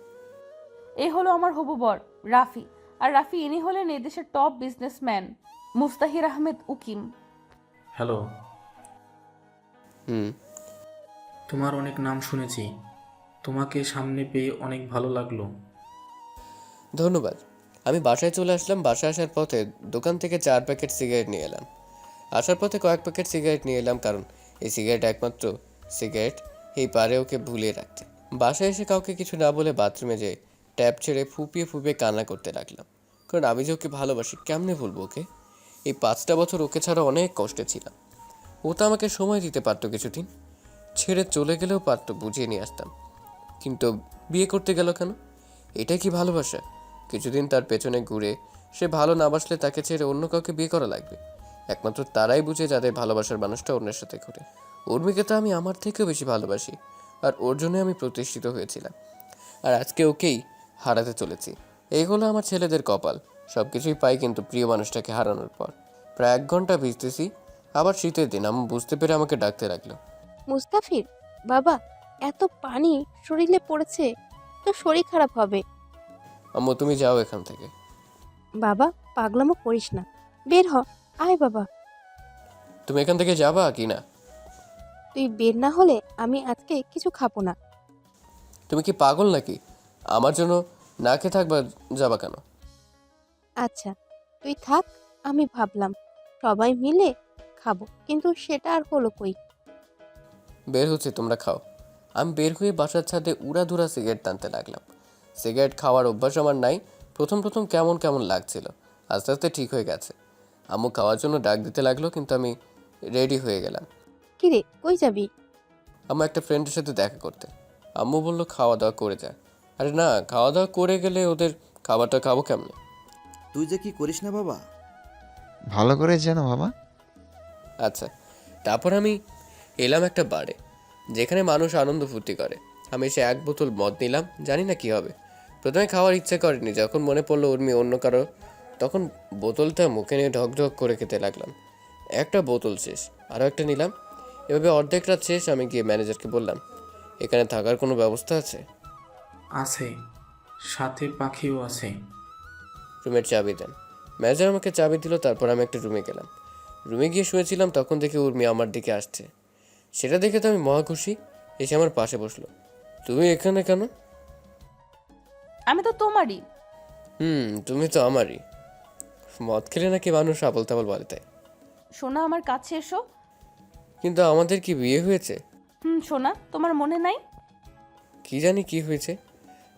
এই হলো আমার হবু বর রাফি। আর রাফি ইনি হলেন এদেশের টপ বিজনেসম্যান মুস্তাহির আহমেদ উকিম। হ্যালো। হুম। তোমার অনেক নাম শুনেছি, তোমাকে সামনে পেয়ে অনেক ভালো লাগলো। ধন্যবাদ। আমি বাসায় চলে আসলাম। বাসায় আসার পথে দোকান থেকে 4 প্যাকেট সিগারেট নিয়ে এলাম। আসার পথে কয়েক প্যাকেট সিগারেট নিয়ে এলাম, কারণ এই সিগারেট একমাত্র সিগারেট এই পারে ওকে ভুলিয়ে রাখতে। বাসায় এসে কাউকে কিছু না বলে বাথরুমে যেয়ে ট্যাপ ছেড়ে ফুপিয়ে ফুপিয়ে কান্না করতে লাগলাম, কারণ আমি যে ওকে ভালোবাসি, কেমনে বলবো ওকে। এই 5টা বছর ওকে ছাড়া অনেক কষ্টে ছিলাম। ও তো আমাকে সময় দিতে পারতো, কিছুদিন ছেড়ে চলে গেলেও পারতো, বুঝিয়ে নিয়ে আসতাম। কিন্তু বিয়ে করতে গেল কেন? এটাই কি ভালোবাসা? কিছুদিন তার পেছনে ঘুরে সে ভালো না বাসলে তাকে ছেড়ে অন্য কাউকে বিয়ে করা লাগবে? একমাত্র তারাই বুঝে যাদের ভালোবাসার মানুষটা অন্যের সাথে ঘুরে। উর্মিকে তো আমি আমার থেকেও বেশি ভালোবাসি, আর ওর জন্যই আমি প্রতিষ্ঠিত হয়েছিলাম, আর আজকে ওকেই হারাতে চলেছি। এই হলো আমার ছেলেদের কপাল। সব কিছুই পাই, কিন্তু প্রিয় মানুষটাকে হারানোর পর। প্রায় 1 ঘন্টা ভিজতেছি। আবার শীতের দিন। আমি বুঝতে পেরে আমাকে ডাকতে লাগলো। মুস্তাফির বাবা, এত পানি শরীরে পড়েছে তো শরীর খারাপ হবে। আম্মু তুমি যাও এখান থেকে। বাবা পাগলামো করিস না, বের হ। আয় বাবা। তুমি এখান থেকে যাবা কি না? তুই বের না হলে আমি আজকে কিছু খাবো না। তুমি কি পাগল নাকি? আমার জন্য না খেয়ে থাকবা, যাবা কেন? আচ্ছা তুই থাক, আমি ভাবলাম সবাই মিলে খাবো, কিন্তু সেটা আর হলো কই। বের হচ্ছে, তোমরা খাও। আমি বের হয়ে বাসার ছাদে উড়াধুরা সিগারেট টানতে লাগলাম। সিগারেট খাওয়ার অভ্যাস আমার নাই। প্রথম প্রথম কেমন কেমন লাগছিল, আস্তে আস্তে ঠিক হয়ে গেছে। আম্মু খাওয়ার জন্য ডাক দিতে লাগলো, কিন্তু আমি রেডি হয়ে গেলাম। কিরে কই যাবি? আম্মু একটা ফ্রেন্ডের সাথে দেখা করতে। আম্মু বললো খাওয়া দাওয়া করে যা। আরে না, খাওয়া দাওয়া করে গেলে ওদের খাবারটা খাবো কেমনে? তুই যে কি করিস না বাবা। ভালো করে জানো বাবা। আচ্ছা, তারপর আমি এলাম একটা বারে, যেখানে মানুষ আনন্দ ফুর্তি করে। আমি এসে 1 বোতল মদ নিলাম, জানি না কি হবে। প্রথমে খাওয়ার ইচ্ছে করেনি, যখন মনে পড়লো উর্মি অন্য কারো, তখন বোতলটা মুখে নিয়ে ঢক ঢক করে খেতে লাগলাম। একটা বোতল শেষ, আরও একটা নিলাম। এভাবে অর্ধেক রাত শেষ। আমি গিয়ে ম্যানেজারকে বললাম, এখানে থাকার কোনো ব্যবস্থা আছে? আছে, সাথে পাখিও আছে। রুমের চাবি দেন। ম্যানেজার আমাকে চাবি দিল। তারপর আমি একটা রুমে গেলাম। রুমে গিয়ে শুয়েছিলাম, তখন দেখি উর্মি আমার দিকে আসছে। সেটা দেখে তো আমি মহা খুশি। এসে আমার পাশে বসলো। তুমি এখানে কেন? আমি তো তোমারই। তুমি তো আমারই। মদ খেলে নাকি মানুষ আবল তাবল বলে, তাই? সোনা আমার কাছে এসো। কিন্তু আমাদের কি বিয়ে হয়েছে? সোনা তোমার মনে নাই? কি জানি কি হয়েছে।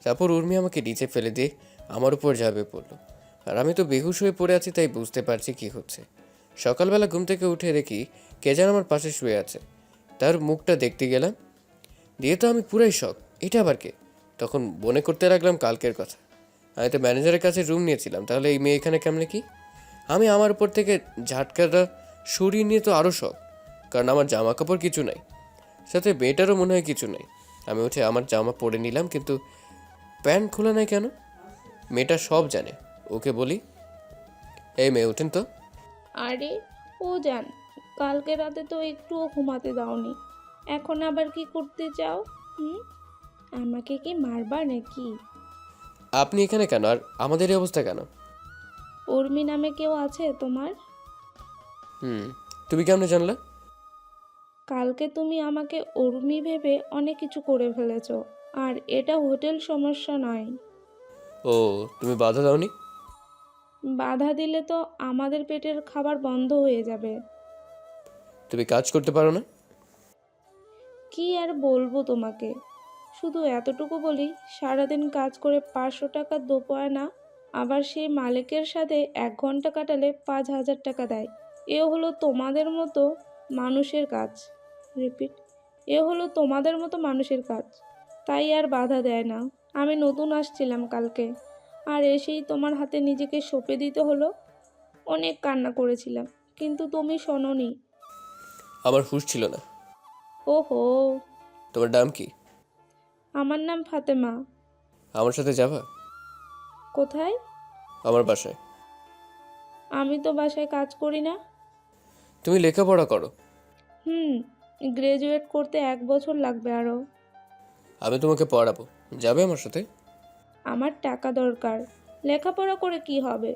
তারপর উর্মি আমাকে নিচে ফেলে দিয়ে আমার উপর ঝাঁপিয়ে পড়লো, আর আমি তো বেহুশ হয়ে পড়ে আছি, তাই বুঝতে পারছি কি হচ্ছে। সকালবেলা ঘুম থেকে উঠে দেখি কে যেন আমার পাশে শুয়ে আছে। তার মুখটা দেখতে গেলাম, দিয়ে তো আমি পুরাই শক। এটা আবার কে? তখন মনে করতে লাগলাম কালকের কথা। আমি তো ম্যানেজারের কাছে রুম নিয়েছিলাম, তাহলে এই মেয়ে এখানে কেমনে কি? আমি আমার উপর থেকে ঝাটকাটা সরিয়ে নিয়ে তো আরও শক, কারণ আমার জামা কাপড় কিছু নাই, সাথে মেয়েটারও মনে হয় কিছু নেই। আমি উঠে আমার জামা পরে নিলাম, কিন্তু প্যান্ট খোলা নাই কেন? মেয়েটা সব জানে। ওকে বলি, এই মেয়ে ওঠেন তো। আরে ও জান, কালকে রাতে তো একটুও ঘুমাতে দাওনি, এখন আবার কি করতে চাও? আমাকে কি মারবা নাকি? আপনি এখানে কেন, আর আমাদের এই অবস্থা কেন? উর্মি নামে কেউ আছে তোমার? তুমি কেমনে জানলা? কালকে তুমি আমাকে উর্মি ভেবে অনেক কিছু করে ফেলেছো, আর এটা হোটেল সমস্যা নয়। ও, তুমি বাধা দাওনি? বাধা দিলে তো আমাদের পেটের খাবার বন্ধ হয়ে যাবে। তুমি কাজ করতে পারো না? কি আর বলবো তোমাকে, শুধু এতটুকু বলি, সারাদিন কাজ করে 500 টাকা দোপায় না, আবার সেই মালিকের সাথে 1 ঘন্টা কাটালে 5000 টাকা দেয়। এ হলো তোমাদের মতো মানুষের কাজ। রিপিট, এ হলো তোমাদের মতো মানুষের কাজ, তাই আর বাধা দেয় না। আমি নতুন আসছিলাম কালকে, আর এসেই তোমার হাতে নিজেকে সঁপে দিতে হলো। অনেক কান্না করেছিলাম, কিন্তু তুমি শোনোনি। আমার হুঁশ ছিল না। ওহো। তোমার নাম কি? আমার নাম ফাতেমা। আমার সাথে যাবা? কোথায়? আমার বাসায়। আমি তো বাসায় কাজ করি না। তুমি লেখাপড়া করো? হুম, গ্রাজুয়েট করতে 1 বছর লাগবে আরও। আমি তোমাকে পড়াবো, যাবে আমার সাথে? আমার টাকা দরকার, লেখাপড়া করে কি হবে?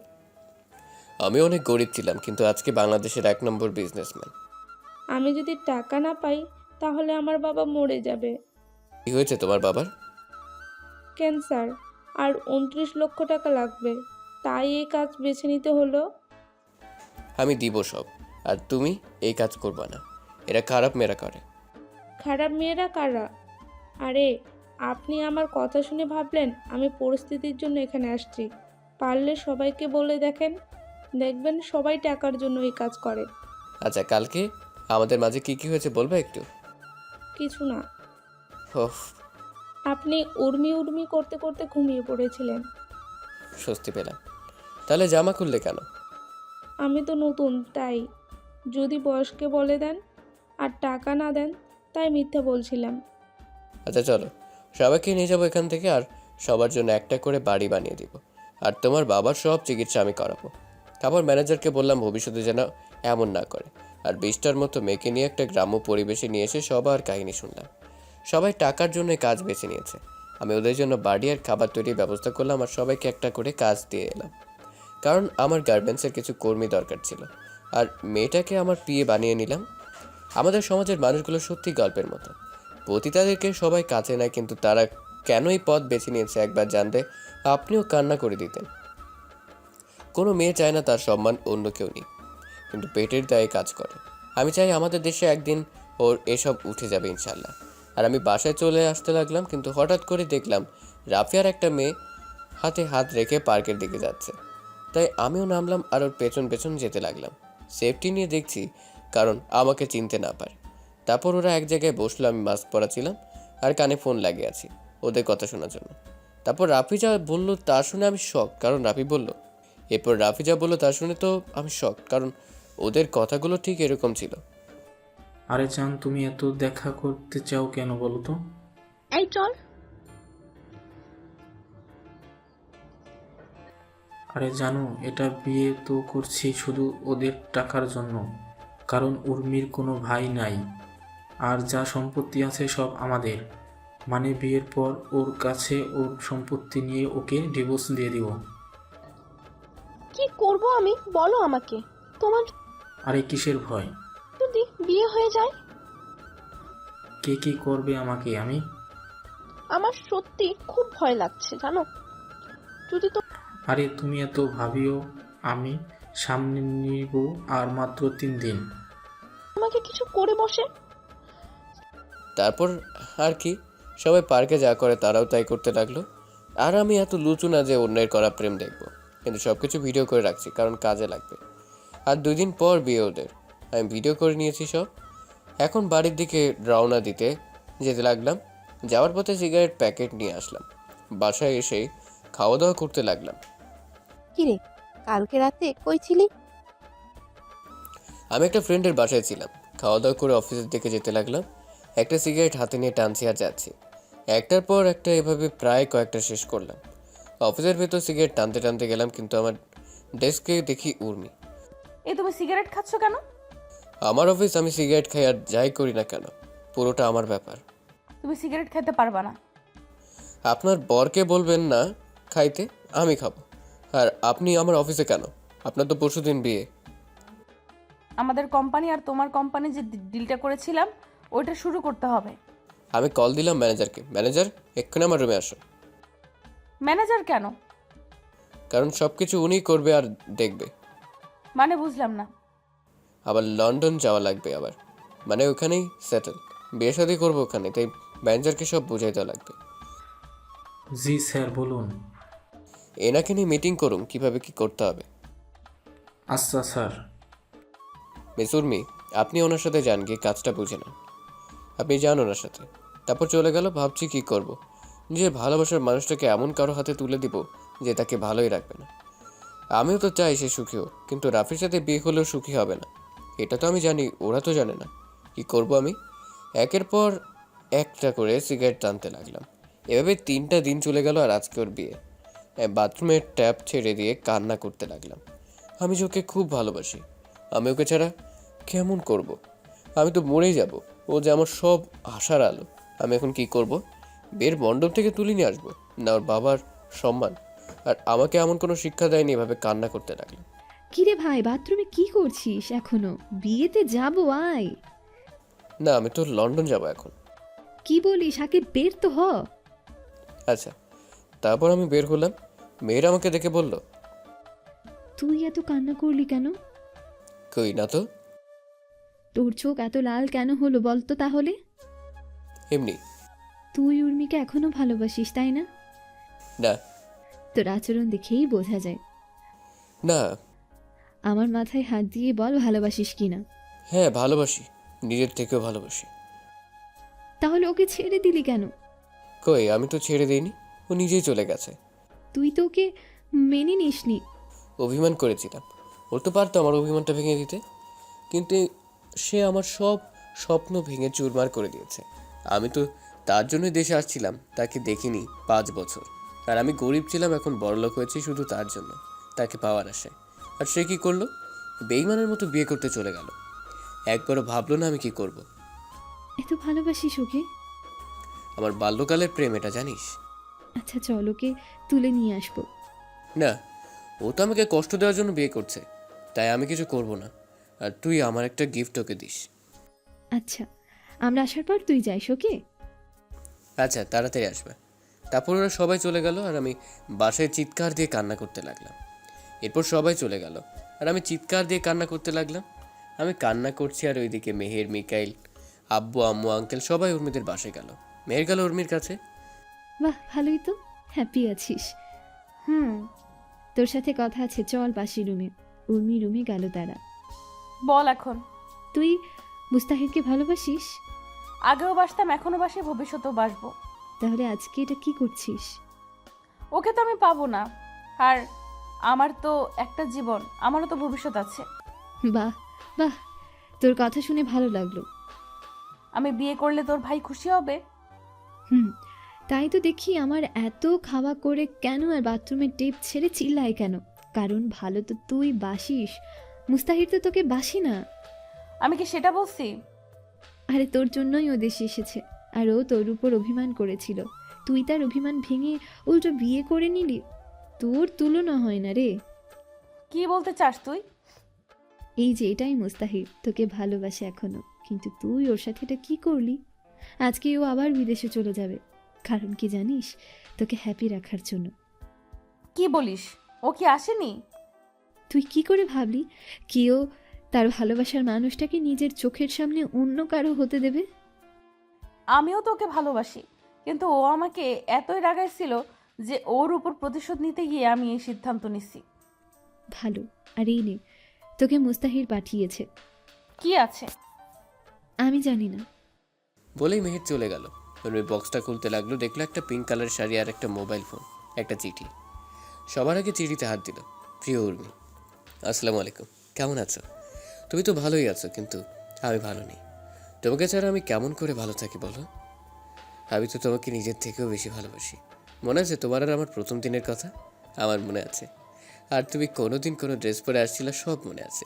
আমি অনেক গরিব ছিলাম, কিন্তু আজকে বাংলাদেশের 1 নম্বর বিজনেসম্যান। আমি যদি টাকা না পাই তাহলে আমার বাবা মরে যাবে। কি হয়েছে তোমার বাবার? ক্যান্সার, আর 29 লক্ষ টাকা লাগবে, তাই এই কাজ বেছে নিতে হলো। আমি দিব সব, আর তুমি এই কাজ করবা না। এরা খারাপ মেয়েরা করে। খারাপ মেয়েরা কারা? আরে, আপনি আমার কথা শুনে ভাবলেন আমি পরিস্থিতির জন্য এখানে আসছি। পারলে সবাইকে বলে দেখেন, দেখবেন সবাই টাকার জন্য এই কাজ করে। আচ্ছা, কালকে আমাদের মাঝে কি কি হয়েছে বলবা একটু? কিছু না, ওফ, আপনি উর্মি উর্মি করতে করতে ঘুমিয়ে পড়েছিলেন। স্বস্তি পেলাম। তাহলে জামা খুললে কেন? আমি তো নতুন, তাই। যদি বয়সকে বলে দেন আর টাকা না দেন, তাই মিথ্যা বলছিলাম। আচ্ছা চলো, সবাইকে নিয়ে যাবো এখান থেকে, আর সবার জন্য একটা করে বাড়ি বানিয়ে দিব। আর তোমার বাবার সব চিকিৎসা আমি করাবো। তারপর ম্যানেজারকে বললাম ভবিষ্যতে যেন এমন না করে। আর 20টার মতো মেয়েকে নিয়ে একটা গ্রাম্য পরিবেশে নিয়ে এসে সবার কাহিনী শুনলাম। সবাই টাকার জন্য কাজ বেছে নিয়েছে। আমি ওদের জন্য বাড়ি আর খাবার তৈরির ব্যবস্থা করলাম, আর সবাইকে একটা করে কাজ দিয়ে এলাম, কারণ আমার গার্মেন্টসের কিছু কর্মী দরকার ছিল। আর মেয়েটাকে আমার পিএ বানিয়ে নিলাম। আমাদের সমাজের মানুষগুলো সত্যি গল্পের মতো। পতিতাদেরকে সবাই কাছে নেয়, কিন্তু তারা কেন এই পথ বেছে নিয়েছে একবার জানতে আপনিও কান্না করে দিতেন। কোনো মেয়ে চায় না তার সম্মান অন্য কেউ নিক, কিন্তু পেটের দায়ে কাজ করে। আমি চাই আমাদের দেশে একদিন ওর এসব উঠে যাবে ইনশাল্লাহ। আর আমি বাসায় চলে আসতে লাগলাম, কিন্তু হঠাৎ করে দেখলাম রাফিয়ার একটা মেয়ে হাতে হাত রেখে পার্কের দিকে যাচ্ছে। তাই আমিও নামলাম আর ওর পেছন পেছন যেতে লাগলাম, সেফটি নিয়ে দেখছি, কারণ আমাকে চিনতে না পারে। তারপর ওরা এক জায়গায় বসলো, আমি মাস্ক পরা ছিলাম আর কানে ফোন লাগিয়ে আছি ওদের কথা শোনার জন্য। তারপর রাফি যা বললো তা শুনে আমি শক, কারণ রাফি বলল এরপর রাফি যা বললো তা শুনে তো আমি শক, কারণ ওদের কথাগুলো ঠিক এরকম ছিল। আরে চান, তুমি এত দেখা করতে চাও কেন বলো তো? এই চল। আরে জানো, এটা বিয়ে তো করছি শুধু ওদের টাকার জন্য, কারণ উর্মির কোনো ভাই নাই, আর যা সম্পত্তি আছে সব আমাদের। মানে বিয়ের পর ওর কাছে ওর সম্পত্তি নিয়ে ওকে ডিভোর্স দিয়ে দিব। কি করব আমি, বলো আমাকে। তোমার আরে কিসের ভয়? যদি বিয়ে হয়ে যায়? কে কি করবে আমাকে? আমার সত্যি খুব ভয় লাগছে জানো। যদি তো আরে তুমি এত ভাবিও, আমি সামনে নিব আর মাত্র 3 দিন। আমাকে কিছু করে বসে। তারপর আর কি, সবাই পার্কে যা করে তারাও তাই করতে লাগলো। আর আমি এত লুচু না যে অন্যের করা প্রেম দেখবো, কিন্তু সব কিছু ভিডিও করে রাখছি, কারণ কাজে লাগবে। আর 2 দিন পর বিয়ে ওদের, আমি ভিডিও করে নিয়েছি সব। এখন বাড়ির দিকে রওনা দিতে যেতে লাগলাম। যাওয়ার পথে সিগারেট প্যাকেট নিয়ে আসলাম। বাসায় এসেই খাওয়া দাওয়া করতে লাগলাম। কিরে, কালকে রাতে কই ছিলি? আমি একটা ফ্রেন্ডের বাসায় ছিলাম। খাওয়া দাওয়া করে অফিসের দিকে যেতে লাগলাম। একটা সিগারেট হাতে নিয়ে টানছি আর যাচ্ছি, একটার পর একটা এভাবে প্রায় কয়েকটা শেষ করলাম। অফিসের ভেতর সিগারেট টানতে টানতে গেলাম, কিন্তু আমার ডেস্কে দেখি উর্মি। এই তুমি সিগারেট খাচ্ছ কেন? আমার অফিস, আমি সিগারেট খাই আর যাই করি না কেন, পুরোটা আমার ব্যাপার। তুমি সিগারেট খেতে পারবা না। আপনার বরকে বলবেন না খাইতে, আমি খাবো। আর আপনি আমার অফিসে কেন? আপনার তো পরশুদিন বিয়ে। আমাদের কোম্পানি আর তোমার কোম্পানি যে ডিলটা করেছিলাম ওইটা শুরু করতে হবে। আমি কল দিলাম ম্যানেজারকে, ম্যানেজার এক্ষুনি আমার রুমে আসো। ম্যানেজার কেন? কারণ সব কিছু উনিই করবে আর দেখবে। মানে বুঝলাম না। আবার লন্ডন যাওয়া লাগবে, আবার মানে ওখানেই সেটেল, বিয়ে শাদী করবো ওখানে, তাই ম্যানেজারকে সব বুঝাই দেওয়া লাগবে। জি স্যার, বলুন। এনাকে নিয়ে মিটিং করুন কিভাবে কি করতে হবে। আচ্ছা স্যার। মিস উর্মি, আপনি ওনার সাথে যান, গিয়ে কাজটা বুঝে নেন। আপনি যান ওনার সাথে। তারপর চলে গেল। ভাবছি কি করব, নিজের ভালোবাসার মানুষটাকে এমন কারো হাতে তুলে দিব যে তাকে ভালোই রাখবে না। আমিও তো চাই সে সুখী হোক, কিন্তু রাফির সাথে বিয়ে হলেও সুখী হবে না, এটা তো আমি জানি, ওরা তো জানে না। কি করব আমি? একের পর একটা করে সিগারেট টানতে লাগলাম। এভাবে 3টা দিন চলে গেল, আর আজকে ওর বিয়ে। বাথরুমের ট্যাপ ছেড়ে দিয়ে কান্না করতে লাগলাম। আমি যে ওকে খুব ভালোবাসি, আমি ওকে ছাড়া কেমন করব? আমি তো মরেই যাব। ও যে আমার সব আশার আলো। আমি এখন কি করব? বিয়ের মণ্ডপ থেকে তুলে নিয়ে আসবো, না ওর বাবার সম্মান? আর আমাকে এমন কোনো শিক্ষা দেয়নি এভাবে কান্না করতে লাগলো। কিরে ভাই, বাথরুমে কি করছিস এখনো? বিয়েতে যাবো, আয়। না, আমি তো লন্ডন যাব এখন। কি বলিস? আগে বের তো হ। আচ্ছা, তারপর আমি বের হলাম। মেয়ের আমাকে দেখে বলল, তুই এত কান্না করলি কেন? কই না তো। তোর চোখ এত লাল কেন হলো বলতো তাহলে? এমনি। তুই উর্মিকে এখনো ভালোবাসিস, তাই না? না। তোর আচরণ দেখেই বোঝা যায়। না। আমার মাথায় হাত দিয়ে বল ভালোবাসিস কিনা। হ্যাঁ, ভালোবাসি, নিজের থেকেও ভালোবাসি। তাহলে ওকে ছেড়ে দিলি কেন? কই, আমি তো ছেড়ে দিইনি, ও নিজেই চলে গেছে। তুই তো ওকে মেনে নিসনি। অভিমান করেছিলাম, ওর তো পারতো আমার অভিমানটা ভেঙে দিতে, কিন্তু সে আমার সব স্বপ্ন ভেঙে চুরমার করে দিয়েছে। আমি তো তার জন্যই দেশে আসছিলাম, তাকে দেখিনি 5 বছর। আর আমি গরিব ছিলাম, এখন বড়লোক হয়েছি শুধু তার জন্য, তাকে পাওয়ার আশায়। আর সে কি করলো? বেইমানের মতো বিয়ে করতে চলে গেল। একবারও ভাবলো না আমি কি করব। এত ভালোবাসিস ওকে? আমার বাল্যকালের প্রেম এটা, জানিস? আচ্ছা চল, ওকে তুলে নিয়ে আসবো। না, ও তো আমাকে কষ্ট দেওয়ার জন্য বিয়ে করছে, তাই আমি কিছু করব না। আর তুই আমার একটা গিফট ওকে দিস। আচ্ছা, আমরা আসার পর তুই যাইস, ওকে? আচ্ছা, তাড়াতাড়ি আসবে। তারপর ওরা সবাই চলে গেল আর আমি বাসায় চিৎকার দিয়ে কান্না করতে লাগলাম। এরপর সবাই চলে গেল আর আমি চিৎকার দিয়ে কান্না করতে লাগলাম। আমি কান্না করছি আর ওইদিকে মেহের, মিকাইল, আব্বু, আম্মু, আঙ্কেল সবাই উর্মিদের বাসায় গেল। মেহের গেল উর্মির কাছে। বাহ, ভালোই তো, হ্যাপি আছিস। তোর সাথে কথা আছে, চল পাশি রুমে। উর্মি রুমে গেল তারা। বল এখন। তুই মুস্তাহিরকে ভালোবাসিস? আগেও বাসতাম, এখনো বাসি, ভবিষ্যতেও বাসবো। তাহলে আজকে এটা কি করছিস? ওকে তো আমি পাবো না, আর আমার তো একটা জীবন, আমারও তো ভবিষ্যৎ আছে। বাহ বাহ, তোর কথা শুনে ভালো লাগলো। আমি বিয়ে করলে তোর ভাই খুশি হবে? তাই তো দেখি। আমার এত খাওয়া করে কেন আর বাথরুমের টেপ ছেড়ে চিল্লায় কেন? কারণ ভালো তো তুই বাসিস, মুস্তাহির তো তোকে বাসি না। আমি কি সেটা বলছি? আরে তোর জন্যই ও দেশে এসেছে, আর ও তোর উপর অভিমান করেছিল। তুই তার অভিমান ভেঙে উল্টো বিয়ে করে নিলি। তোর তুলনা হয় না রে। কি বলতে চাস তুই? এই যে এটাই মুস্তাহির, তোকে ভালোবাসে এখনো, কিন্তু তুই ওর সাথে এটা কি করলি? আজকে ও আবার বিদেশে চলে যাবে। কারণ কি জানিস? তোকে হ্যাপি রাখার জন্য। কি বলিস? ও কি আসেনি? তুই কি করে ভাবলি কেউ তার ভালোবাসার মানুষটাকে নিজের চোখের সামনে অন্য কারো হতে দেবে? আমিও তো ওকে ভালোবাসি, কিন্তু ও আমাকে এতই রাগাইছিল যে ওর উপর প্রতিশোধ নিতে গিয়ে আমি এই সিদ্ধান্ত নিছি। ভালো। আর এই নে, তোকে মুস্তাহির পাঠিয়েছে। কি আছে? আমি জানি না। বলেই মেহের চলে গেল। উর্মি বক্সটা খুলতে লাগলো, দেখলো একটা পিঙ্ক কালার শাড়ি আর একটা মোবাইল ফোন, একটা চিঠি। সবার আগে চিঠিতে হাত দিল। প্রিয় উর্মি, আসসালামু আলাইকুম, কেমন আছো? তুমি তো ভালোই আছো, কিন্তু আমি ভালো নেই। তোমাকে ছাড়া আমি কেমন করে ভালো থাকি বলো? আমি তো তোমাকে নিজের থেকেও বেশি ভালোবাসি। মনে আছে তোমার আর আমার প্রথম দিনের কথা? আমার মনে আছে। আর তুমি কোনোদিন কোনো ড্রেস পরে আসছিলে, সব মনে আছে।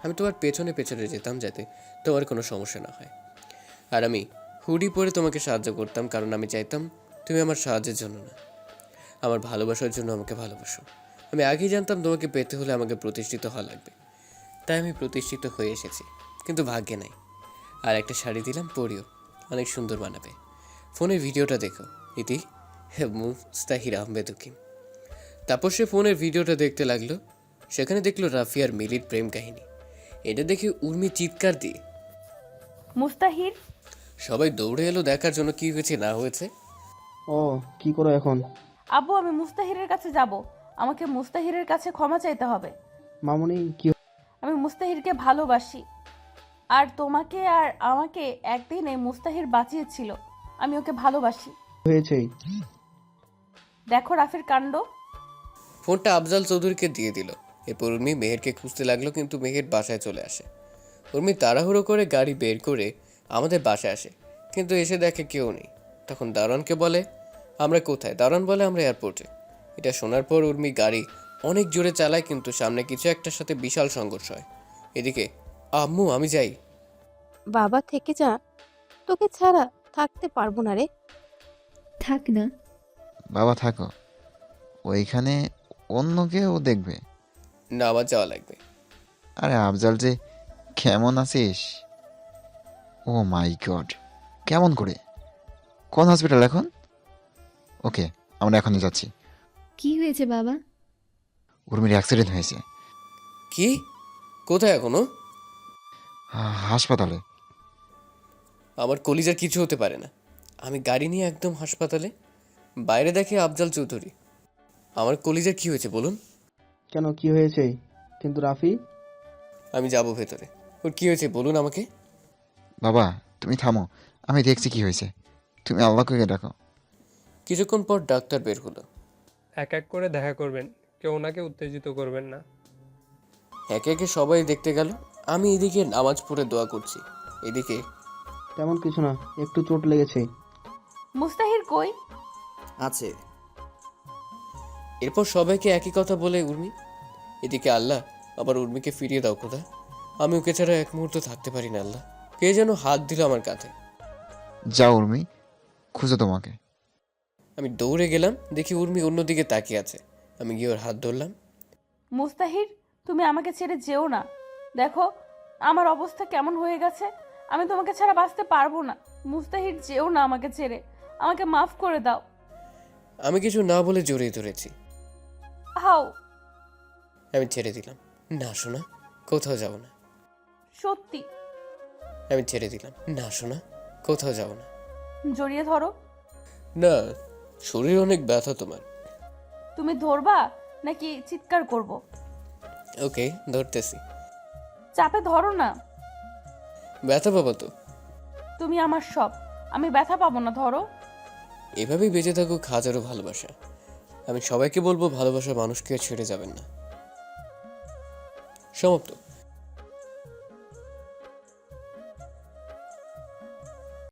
আমি তোমার পেছনে পেছনে যেতাম যাতে তোমার কোনো সমস্যা না হয়। আর আমি হুডি পরে তোমাকে সাহায্য করতাম, কারণ আমি চাইতাম তুমি আমার সাহায্যের জন্য না, আমার ভালোবাসার জন্য আমাকে ভালোবাসো। আমি আগেই জানতাম তোমাকে পেতে হলে আমাকে প্রতিষ্ঠিত হওয়া লাগবে, তাই আমি প্রতিষ্ঠিত হয়ে এসেছি, কিন্তু ভাগ্যে নাই। আর একটা শাড়ি দিলাম, পরিও, অনেক সুন্দর মানাবে। ফোনের ভিডিওটা দেখো, ইতি মুস্তাহির আহমেদ উকিম। তারপর সে ফোনের ভিডিওটা দেখতে লাগলো। সেখানে দেখলো রাফি আর মিলির প্রেম কাহিনী। এটা দেখে উর্মি চিৎকার দিয়ে, মুস্তাহির! সবাই দৌড়ে এলো দেখার জন্য কি হয়েছে না হয়েছে। ও, কি করো এখন? আব্বু, আমি মুস্তাহিরের কাছে যাব। আমাকে মুস্তাহিরের কাছে ক্ষমা চাইতে হবে। মামুনি, কি আমি মুস্তাহিরকে ভালোবাসি, আর তোমাকে আর আমাকে একদিনে মুস্তাহির বাঁচিয়েছিল। আমি ওকে ভালোবাসি। হয়েছে? দেখো রাফির কাণ্ড। ফোনটা আফজাল চৌধুরীকে দিয়ে দিল। এরপর উর্মি মেহেরকে খুঁজতে লাগলো, কিন্তু মেহের বাসায় চলে আসে। উর্মি তাড়াহুড়ো করে গাড়ি বের করে আমাদের বাসায় আসে, কিন্তু এসে দেখে কেউ নেই। তখন দারোয়ানকে বলে আমরা কোথায়? দারোয়ান বলে আমরা এয়ারপোর্টে। এটা শোনার পর উর্মি গাড়ি অনেক জোরে চালায়, কিন্তু সামনে কিছু একটার সাথে বিশাল সংঘর্ষ হয়। এদিকে আম্মু, আমি যাই। বাবা থেকে যা, তোকে ছাড়া থাকতে পারবো না রে। থাক না। বাবা থাকো, ওইখানে অন্য কেউ দেখবে। না, আমার যাওয়া লাগবে। আরে আফজাল যে, কেমন আছিস? ও মাই গড, কেমন করে? কোন হসপিটাল এখন? ওকে, আমরা এখনই যাচ্ছি। কি হয়েছে বাবা? উর্মির অ্যাক্সিডেন্ট হয়েছে। কি? কোথায় এখনো? হাসপাতালে। আমার কলিজার কিছু হতে পারে না। আমি গাড়ি নিয়ে একদম হাসপাতালে, বাইরে দেখে আফজাল চৌধুরী। আমার কলিজার কি হয়েছে বলুন? কেন, কি হয়েছে? কিন্তু রাফি, আমি যাব ভেতরে। ওর কি হয়েছে বলুন আমাকে। বাবা তুমি থামো, আমি দেখছি কি হয়েছে। তুমি আল্লাহকে ডাকো। কিছুক্ষণ পর ডাক্তার বের হলো। এক এক করে দেখা করবেন, কেউ ওনাকে উত্তেজিত করবেন না। একে একে সবাই দেখতে গেল। আমি এদিকে নামাজ পড়ে দোয়া করছি, এদিকে তেমন কিছু না, একটু চোট লেগেছে। মুস্তাহির কই? আছে। এরপর সবাইকে একই কথা বলে উর্মি। এদিকে আল্লাহ, আবার উর্মিকে ফিরিয়ে দাও খোদা। আমি ওকে ছাড়া এক মুহূর্ত থাকতে পারি না আল্লাহ। কে যেন হাত দিল আমার কাঁধে। যাও উর্মি, খুঁজো তোমাকে। আমি দৌড়ে গেলাম, দেখি উর্মি অন্যদিকে তাকিয়ে আছে। আমি গিয়ে ওর হাত ধরলাম। মুস্তাহির, তুমি আমাকে ছেড়ে যেও না। দেখো আমার অবস্থা কেমন হয়ে গেছে, আমি তোমাকে ছাড়া বাঁচতে পারবো না। মুস্তাহির, যেও না আমাকে ছেড়ে, আমাকে মাফ করে দাও। আমি কিছু না বলে জড়িয়ে ধরেছি। হাও। আমি ছেড়ে দিলাম। না শোনা, কোথাও যাব না। সত্যি? আমি ছেড়ে দিলাম। না শোনা, কোথাও যাব না। জড়িয়ে ধরো। না, শরীর অনেক ব্যথা তোমার। তুমি ধরবা নাকি চিৎকার করব? ওকে, ধরতেছি। চাপে ধরো না। ব্যথা পাবো তো। তুমি আমার সব, আমি ব্যথা পাবো না, ধরো। এভাবেই বেঁচে থাকুক হাজারো ভালোবাসা। আমি সবাইকে বলবো, ভালোবাসা মানুষকে ছেড়ে যাবেন না। সমাপ্ত।